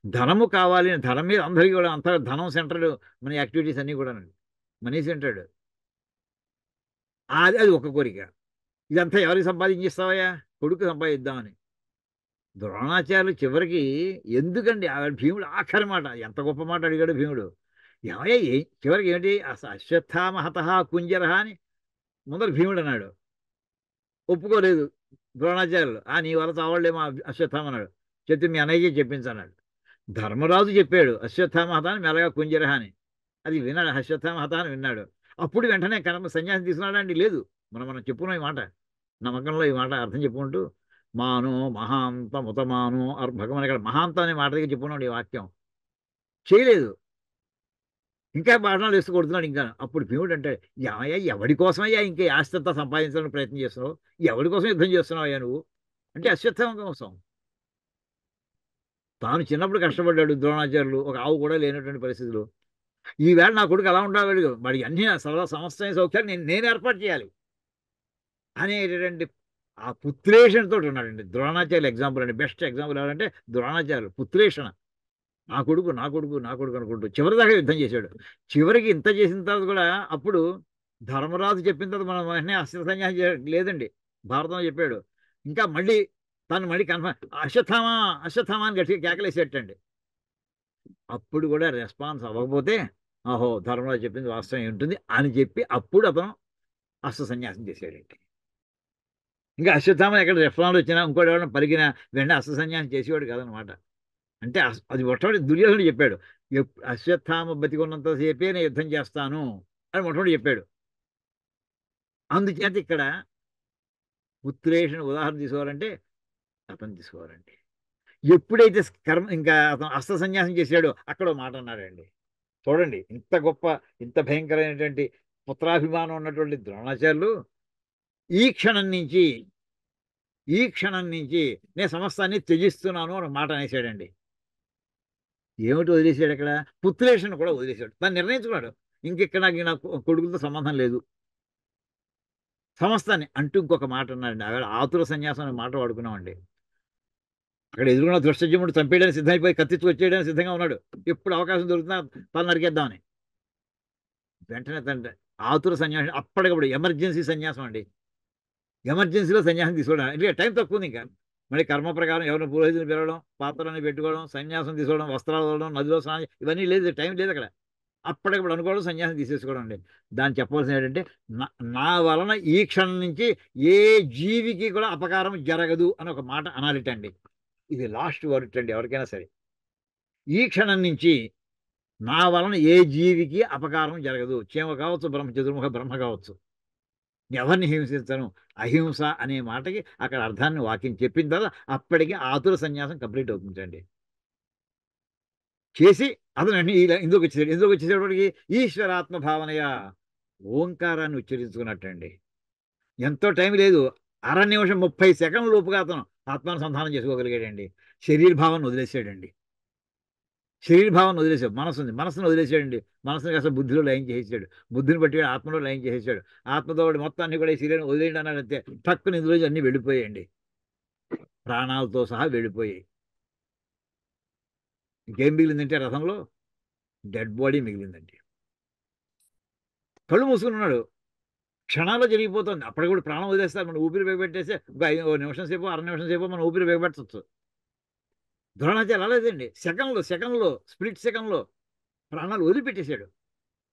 Speaker 1: ధనము కావాలి, ధనం మీద అందరికీ కూడా అంత ధనం సెంటర్డ్ మన యాక్టివిటీస్ అన్నీ కూడా మనీ సెంటర్డ్. అది ఒక కోరిక. ఇదంతా ఎవరికి సంపాదించిస్తావయ్యా? కొడుకు సంపాదిద్దామని. ద్రోణాచార్యులు చివరికి ఎందుకండి భీముడు ఆఖరి మాట, ఎంత గొప్ప మాట అడిగాడు భీముడు. ఏమయ్యా చివరికి ఏంటి? అశ్వత్థామహత కుంజర అని ముందర భీముడు అన్నాడు. ఒప్పుకోలేదు ద్రోణాచార్యులు. నీ వల్ల చావాళ్ళేమో అశ్వత్థామ అన్నాడు. చెప్తే మీ అన్నయ్యకే చెప్పించన్నాడు. ధర్మరాజు చెప్పాడు అశ్వత్థామహత అని, మెల్లగా కుంజర అని. అది విన్నాడు, అశ్వత్థామహత అని విన్నాడు. అప్పుడు వెంటనే కర్మ సన్యాసం తీసుకున్నాడా అండి? లేదు. మనం చెప్పుకున్నాం ఈ మాట, నమ్మకంలో ఈ మాట అర్థం చెప్పుకుంటూ మాను మహాంత ముతమాను భగవాన్ ఇక్కడ మహాంత అనే మాట దగ్గర చెప్పుకున్నాడు ఈ వాక్యం చేయలేదు. ఇంకా బాణాలు వేసి కొడుతున్నాడు. ఇంకా అప్పుడు భీముడు అంటే ఏమయ్యా ఎవడి కోసమయ్యా ఇంకా ఆస్తి అంతా సంపాదించడానికి ప్రయత్నం చేస్తున్నావు, ఎవడి కోసం యుద్ధం చేస్తున్నావు అయ్యా నువ్వు అంటే అశ్వత్థామ కోసం. తాను చిన్నప్పుడు కష్టపడ్డాడు ద్రోణాచార్యులు, ఒక ఆవు కూడా లేనటువంటి పరిస్థితులు. ఈవేళ నా కొడుకు అలా ఉండాలి, వాడి అన్ని సమస్త సౌఖ్యాలు నేను ఏర్పాటు చేయాలి అనేటటువంటి ఆ పుత్రేషణతో ఉన్నాడండి ద్రోణాచార్యులు. ఎగ్జాంపుల్ అండి, బెస్ట్ ఎగ్జాంపుల్ ఎవరంటే ద్రోణాచార్యులు. పుత్రేషణ, నా కొడుకు నా కొడుకు నా కొడుకు అనుకుంటూ చివరి దాకా యుద్ధం చేశాడు. చివరికి ఇంత చేసిన తర్వాత కూడా అప్పుడు ధర్మరాజు చెప్పిన తర్వాత మనం వెంటనే అస్త్ర సన్యాసం లేదండి, భారతంలో చెప్పాడు. ఇంకా మళ్ళీ తను మళ్ళీ కన్ఫర్మ్ అశ్వత్థామా అశ్వత్థామా అని గట్టిగా కేకలేసేటండి. అప్పుడు కూడా రెస్పాన్స్ అవ్వకపోతే ఆహో ధర్మరాజు చెప్పింది వాస్తవం ఉంటుంది అని చెప్పి అప్పుడు అతను అస్త్ర సన్యాసం చేశాడండి. ఇంకా అశ్వత్థామ ఎక్కడ రెఫరాలు వచ్చినా ఇంకోటి ఎవరైనా పలికినా వెంటనే అస్త్ర సన్యాసం చేసేవాడు కాదనమాట. అంటే అది మొట్టమొదటి దుర్యోధనుడు చెప్పాడు, అశ్వత్థామ బతికున్నంతసేపే నేను యుద్ధం చేస్తాను అని మొట్టమొదటి చెప్పాడు. అందుచేత ఇక్కడ పుత్రేషణ ఉదాహరణ తీసుకోవాలంటే అతను తీసుకోవాలండి. ఎప్పుడైతే ఇంకా అతను అస్త్ర సన్యాసం చేశాడో అక్కడ మాట అన్నాడండి. చూడండి ఇంత గొప్ప ఇంత భయంకరమైనటువంటి పుత్రాభిమానం ఉన్నటువంటి ద్రోణాచార్యులు ఈ క్షణం నుంచి నేను సమస్తాన్ని త్యజిస్తున్నాను అని మాట అనేసాడండి. ఏమిటి వదిలేశాడు అక్కడ? పుత్రేషను కూడా వదిలేశాడు. తను నిర్ణయించుకున్నాడు, ఇంకెక్కడ నాకు కొడుకులతో సంబంధం లేదు సమస్తాన్ని అంటూ ఇంకొక మాట అన్నాడండి. అక్కడ ఆతుర సన్యాసం అనే మాట వాడుకున్నామండి. అక్కడ ఎదురుకున్న దృష్టజముడు చంపేయడానికి సిద్ధమైపోయి కత్తితో వచ్చేయడానికి సిద్ధంగా ఉన్నాడు. ఎప్పుడు అవకాశం దొరుకుతున్నా తను నరికేద్దామని. వెంటనే తండ్రి ఆతుర సన్యాసం అప్పటికప్పుడు ఎమర్జెన్సీ సన్యాసం అండి. ఎమర్జెన్సీలో సన్యాసం తీసుకోవడం అంటే టైం తక్కువ ఉంది. ఇంకా మళ్ళీ కర్మ ప్రకారం ఎవరిని పురోహితుని పిలవడం, పాత్రలని పెట్టుకోవడం, సన్యాసం తీసుకోవడం, వస్త్రాలు వదలడం, నదిలో స్నానం ఇవన్నీ లేదు, టైం లేదు అక్కడ. అప్పటికప్పుడు అనుకోవడం, సన్యాసం తీసేసుకోవడం అండి. దాన్ని చెప్పవలసిన ఏంటంటే నా వలన ఈ క్షణం నుంచి ఏ జీవికి కూడా అపకారం జరగదు అని ఒక మాట అనాలిటండి. ఇది లాస్ట్ వర్డ్ అండి ఎవరికైనా సరే. ఈ క్షణం నుంచి నా వలన ఏ జీవికి అపకారం జరగదు. చీమ కావచ్చు, చతుర్ముఖ బ్రహ్మ కావచ్చు, ఎవరిని హింసించను. అహింస అనే మాటకి అక్కడ అర్థాన్ని వాక్యం చెప్పిన తర్వాత అప్పటికి ఆతుర సన్యాసం కంప్లీట్ అవుతుందండి. చేసి అతను ఎందుకు వచ్చేసేటప్పటికి ఈశ్వరాత్మ భావనయ ఓంకారాన్ని ఉచ్చరించుకున్నట్టండి. ఎంతో టైం లేదు, 1/2 నిమిషం 30 సెకండ్ల లోపుగా అతను ఆత్మానుసంధానం చేసుకోగలిగాడండి. శరీర భావాన్ని వదిలేసాడండి. మనసును వదిలేసాడండి. మనసుని కాస్త బుద్ధిలో లయం చేసేసాడు. బుద్ధిని బట్టి ఆత్మలో లయం చేసేసాడు. ఆత్మతో మొత్తం అన్ని కూడా ఈ శరీరం వదిలేయండి అన్నాడంతే. టక్కుని ఇందులో అన్ని వెళ్ళిపోయాయండి, ప్రాణాలతో సహా వెళ్ళిపోయాయి. ఇంకేం మిగిలిందంటే రథంలో డెడ్ బాడీ మిగిలిందండి. కళ్ళు మూసుకుని ఉన్నాడు. క్షణాల్లో జరిగిపోతుంది. అప్పటికి కూడా ప్రాణం వదిలేస్తారు. మనం ఊపిరి బిగబెట్టేస్తే ఒక 5 నిమిషం సేపు 1/2 నిమిషం సేపు మనం ఊపిరి బిగబెట్టచ్చు. ద్రోణాచార్య అలాలేదండి, సెకండ్లో స్ప్లిట్ సెకండ్లో ప్రాణాలు వదిలిపెట్టేశాడు.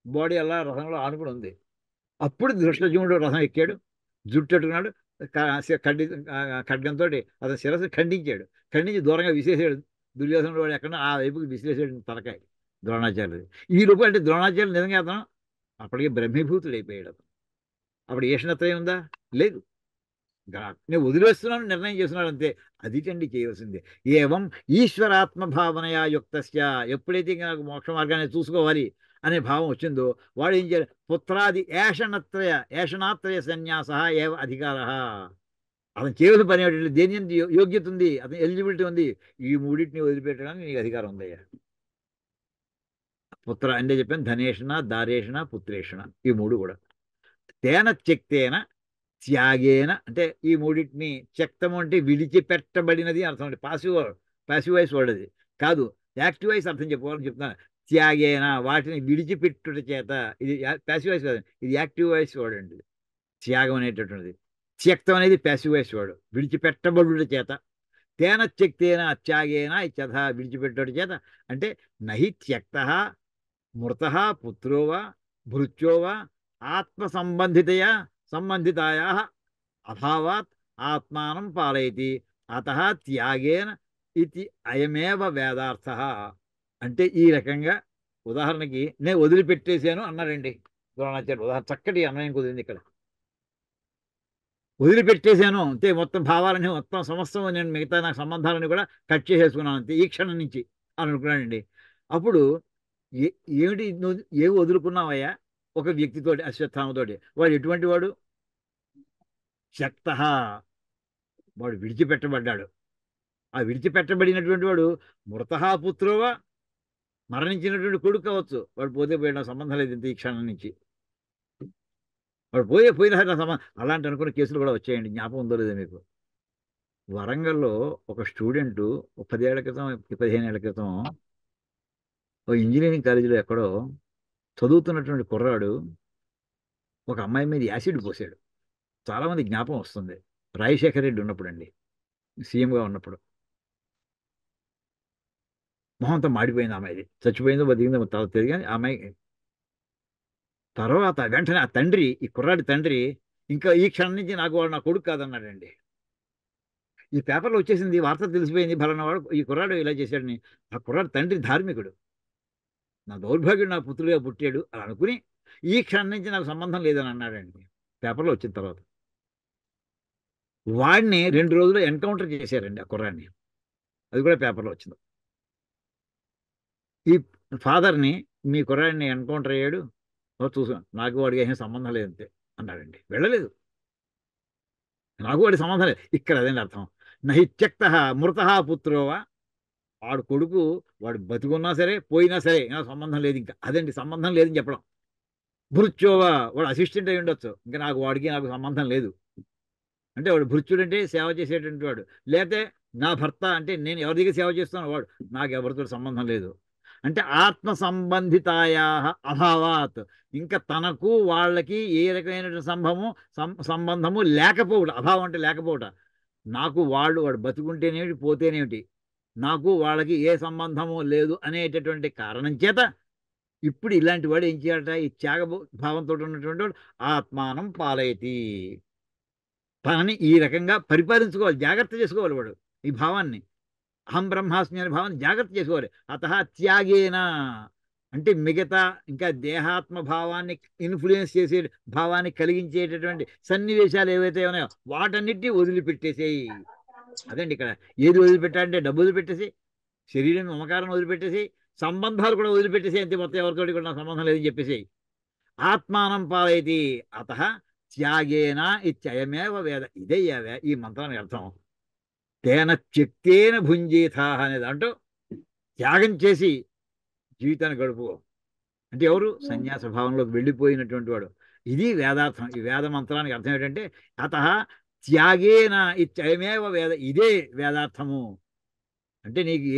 Speaker 1: బాడీ అలా రథంలో ఆనుకుని ఉంది. అప్పుడు దృష్టజుమ్నుడు రథం ఎక్కాడు, జుట్టెట్టుకున్నాడు, ఖడ్గంతో అతని శిరస్సు ఖండించి దూరంగా విసిరేసాడు. దుర్యోధనుడు వాడు ఎక్కడ ఆ వైపుకి విసిరేసాడు తలకాయ ద్రోణాచార్యుడు. ఈ రూపం అంటే ద్రోణాచార్యులు నిజంగా అతను అప్పటికే బ్రహ్మీభూతుడు అయిపోయాడు. అతను అప్పుడు ఏషణత్రయం ఉందా? లేదు. నేను వదిలేస్తున్నాను నిర్ణయం చేస్తున్నాడు అంతే. అదిటండి చేయవలసిందే. ఏవం ఈశ్వరాత్మ భావనయా యుక్తస్య, ఎప్పుడైతే నాకు మోక్ష మార్గాన్ని చూసుకోవాలి అనే భావం వచ్చిందో వాడు ఏం చేయాలి? పుత్రాది ఏషణాత్రయ సన్యాస ఏవ అధికార. అతను చేయవలసిన పని ఏమిటంటే దేని యోగ్యత ఉంది, అతని ఎలిజిబిలిటీ ఉంది, ఈ మూడింటిని వదిలిపెట్టడానికి నీకు అధికారం ఉందయ్యా. పుత్ర అంటే చెప్పాను, ధనేషణ, దారేషణ, పుత్రేషణ, ఈ 3 కూడా. తేన త్యక్తేన త్యాగేన అంటే ఈ మూడింటిని త్యక్తము అంటే విడిచిపెట్టబడినది అర్థం అండి. పాసివ్ వాయిస్ వర్డ్ అది కాదు, యాక్టివ్ వాయిస్ అర్థం చెప్పుకోవాలని చెప్తున్నాను. త్యాగేన వాటిని విడిచిపెట్టుట చేత, ఇది పాసివ్ వాయిస్ కాదు, ఇది యాక్టివ్ వాయిస్ వర్డ్ అండి. త్యాగం అనేటటువంటిది. త్యక్తం అనేది పాసివ్ వాయిస్ వర్డ్, విడిచిపెట్టబడుట చేత. తేన త్యక్తేన త్యాగేన ఇత్యథ విడిచిపెట్టుట చేత అంటే నహి త్యక్త మృత పుత్రోవా భృత్యోవా ఆత్మ సంబంధితాయా అభావాత్ ఆత్మానం పాలయతి అతః త్యాగేన ఇది అయమేవ వేదార్థ. అంటే ఈ రకంగా ఉదాహరణకి నేను వదిలిపెట్టేశాను అన్నాడండి ద్రోణాచార్యుడు. ఉదాహరణ చక్కటి అన్వయం కుదిరింది ఇక్కడ. వదిలిపెట్టేశాను అంతే, మొత్తం భావాలని మొత్తం సమస్తం నేను మిగతా నాకు సంబంధాలని కూడా కట్ చేసేసుకున్నాను అంతే ఈ క్షణం నుంచి అని అనుకున్నానండి. అప్పుడు ఏ ఏమిటి నువ్వు ఏవి వదులుకున్నావయ్యా? ఒక వ్యక్తితోటి, అశ్వత్థామతోటి. వాడు ఎటువంటి వాడు? శక్త, వాడు విడిచిపెట్టబడ్డాడు. ఆ విడిచిపెట్టబడినటువంటి వాడు మృతః పుత్రోవా, మరణించినటువంటి కొడుకు కావచ్చు. వాడు పోతే పోయిన సంబంధం లేదు ఇంత ఈ క్షణం నుంచి. వాడు పోయిన సంబంధం. అలాంటి అనుకున్న కేసులు కూడా వచ్చాయండి. జ్ఞాపకం ఉందో లేదో మీకు? వరంగల్లో ఒక స్టూడెంట్ 10 ఏళ్ల క్రితం 15 ఏళ్ల క్రితం ఒక ఇంజనీరింగ్ కాలేజీలో ఎక్కడో చదువుతున్నటువంటి కుర్రాడు ఒక అమ్మాయి మీద యాసిడ్ పోసాడు. చాలామంది జ్ఞాపకం వస్తుంది. రాజశేఖర రెడ్డి ఉన్నప్పుడు అండి, సీఎంగా ఉన్నప్పుడు. మొహంతో మాడిపోయింది అమ్మాయిది. చచ్చిపోయిందో బతికిందో తర్వాత తెలియదు కానీ ఆ అమ్మాయి తర్వాత వెంటనే ఆ తండ్రి, ఈ కుర్రాడి తండ్రి, ఇంకా ఈ క్షణం నుంచి నాకు వాడు నా కొడుకు కాదన్నాడండి. ఈ పేపర్లో వచ్చేసింది, ఈ వార్త తెలిసిపోయింది, ఫలానా వాడు ఈ కుర్రాడు ఇలా చేశాడని. ఆ కుర్రాడు తండ్రి ధార్మికుడు. నా దౌర్భాగ్యుడు నా పుత్రుడిగా పుట్టాడు అని అనుకుని ఈ క్షణం నుంచి నాకు సంబంధం లేదని అన్నాడండి. పేపర్లో వచ్చిన తర్వాత వాడిని 2 రోజులు ఎన్కౌంటర్ చేశారండి ఆ కుర్రాడిని. అది కూడా పేపర్లో వచ్చింది. ఈ ఫాదర్ని, మీ కుర్రాడిని ఎన్కౌంటర్ అయ్యాడు, చూసాను, నాకు వాడికి ఏం సంబంధం లేదంతే అన్నాడండి. వెళ్ళలేదు, నాకు వాడి సంబంధం లేదు. ఇక్కడ అదేంటి అర్థం? నహి త్యక్త మృతః పుత్రోవా, వాడు కొడుకు, వాడు బతికున్నా సరే పోయినా సరే నాకు సంబంధం లేదు. ఇంకా అదండి సంబంధం లేదని చెప్పడం. భృత్యోవా, వాడు అసిస్టెంట్ అయి ఉండొచ్చు, ఇంకా వాడికి నాకు సంబంధం లేదు అంటే వాడు భృత్యుడు అంటే సేవ చేసేటువంటి వాడు. లేకపోతే నా భర్త అంటే నేను ఎవరి దగ్గర సేవ చేస్తున్నాను వాడు, నాకు ఎవరితో సంబంధం లేదు అంటే ఆత్మ సంబంధితాయా అభావాత్, ఇంకా తనకు వాళ్ళకి ఏ రకమైనటువంటి సంబంధము లేకపోవట. అభావం అంటే లేకపోవట. నాకు వాడు బతుకుంటేనేమిటి పోతేనేమిటి, నాకు వాళ్ళకి ఏ సంబంధము లేదు అనేటటువంటి కారణం చేత ఇప్పుడు ఇలాంటి వాడు ఏం చేయాలట? ఈ త్యాగ భావంతో ఉన్నటువంటి వాడు ఆత్మానం పాలయతి, తనని ఈ రకంగా పరిపాలించుకోవాలి, జాగ్రత్త చేసుకోవాలి వాడు ఈ భావాన్ని. అహం బ్రహ్మాస్మి అనే భావాన్ని జాగ్రత్త చేసుకోవాలి. అత త్యాగేన అంటే మిగతా ఇంకా దేహాత్మ భావాన్ని ఇన్ఫ్లుయెన్స్ చేసే భావాన్ని కలిగించేటటువంటి సన్నివేశాలు ఏవైతే ఉన్నాయో వాటన్నిటినీ వదిలిపెట్టేసేయి. అదండి ఇక్కడ. ఏది వదిలిపెట్టాలంటే డబ్బు వదిలిపెట్టేసి, శరీరం మమకారం వదిలిపెట్టేసి, సంబంధాలు కూడా వదిలిపెట్టేసి, అంతే మొత్తం ఎవరితోటి కూడా నాకు సంబంధం లేదని చెప్పేసి ఆత్మానం పాలయతి అత త్యాగేన ఇత్యయమేవ వేద. ఇదే ఈ మంత్రానికి అర్థం. తేన త్యక్తేన భుంజీథా అనేది అంటూ త్యాగం చేసి జీవితాన్ని గడుపు అంటే ఎవరు? సన్యాస భావంలోకి వెళ్ళిపోయినటువంటి వాడు. ఇది వేదార్థం. ఈ వేద మంత్రానికి అర్థం ఏంటంటే అత త్యాగేన ఇత్యయమేవ వేద, ఇదే వేదార్థము. అంటే నీకు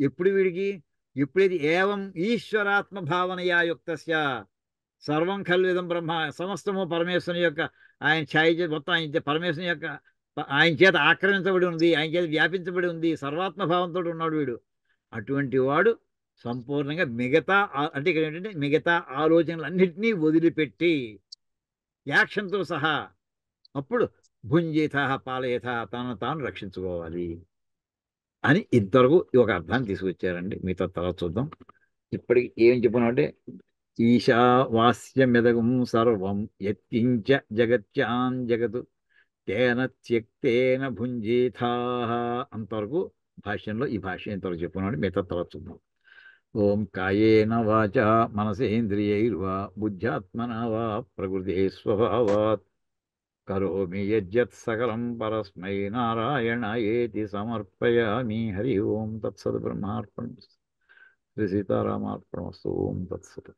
Speaker 1: ఎప్పుడు వీడికి ఎప్పుడైతే ఏవం ఈశ్వరాత్మ భావనయా యుక్తస్య సర్వం ఖల్విదం బ్రహ్మ, సమస్తము పరమేశ్వరుని యొక్క ఆయన ఛాయ మొత్తం ఆయన పరమేశ్వరుని యొక్క ఆయన చేత ఆక్రమించబడి ఉంది, ఆయన చేత వ్యాపించబడి ఉంది, సర్వాత్మ భావంతో ఉన్నాడు వీడు. అటువంటి వాడు సంపూర్ణంగా మిగతా అంటే ఇక్కడ ఏంటంటే మిగతా ఆలోచనలన్నింటినీ వదిలిపెట్టి యాక్షన్తో సహా అప్పుడు భుంజేత పాలయేత, తనను తాను రక్షించుకోవాలి అని ఇంతవరకు ఒక అర్థాన్ని తీసుకొచ్చారండి. మిగతా తర్వాత చూద్దాం. ఇప్పటికి ఏం చెప్పినామంటే ఈశావాస్యమిదగం సర్వం యత్కించ జగత్యాం జగత్ తేన త్యక్తేన భుంజేథా అంతవరకు భాష్యంలో ఈ భాష్యం ఇంతవరకు చెప్పుకున్నాడు. మిగతా తర్వాత చూద్దాం. ఓం కాయేన వాచా మనసేంద్రియైర్వా బుద్ధ్యాత్మనా వా ప్రకృతే స్వభావాత్ కరోమి యజ్జత్ సకలం పరస్మై నారాయణాయేతి సమర్పయామి. హరి ఓం తత్సత్. బ్రహ్మార్పణమస్తు. శ్రీ సీతారామార్పణమస్తు. ఓం తత్సత్.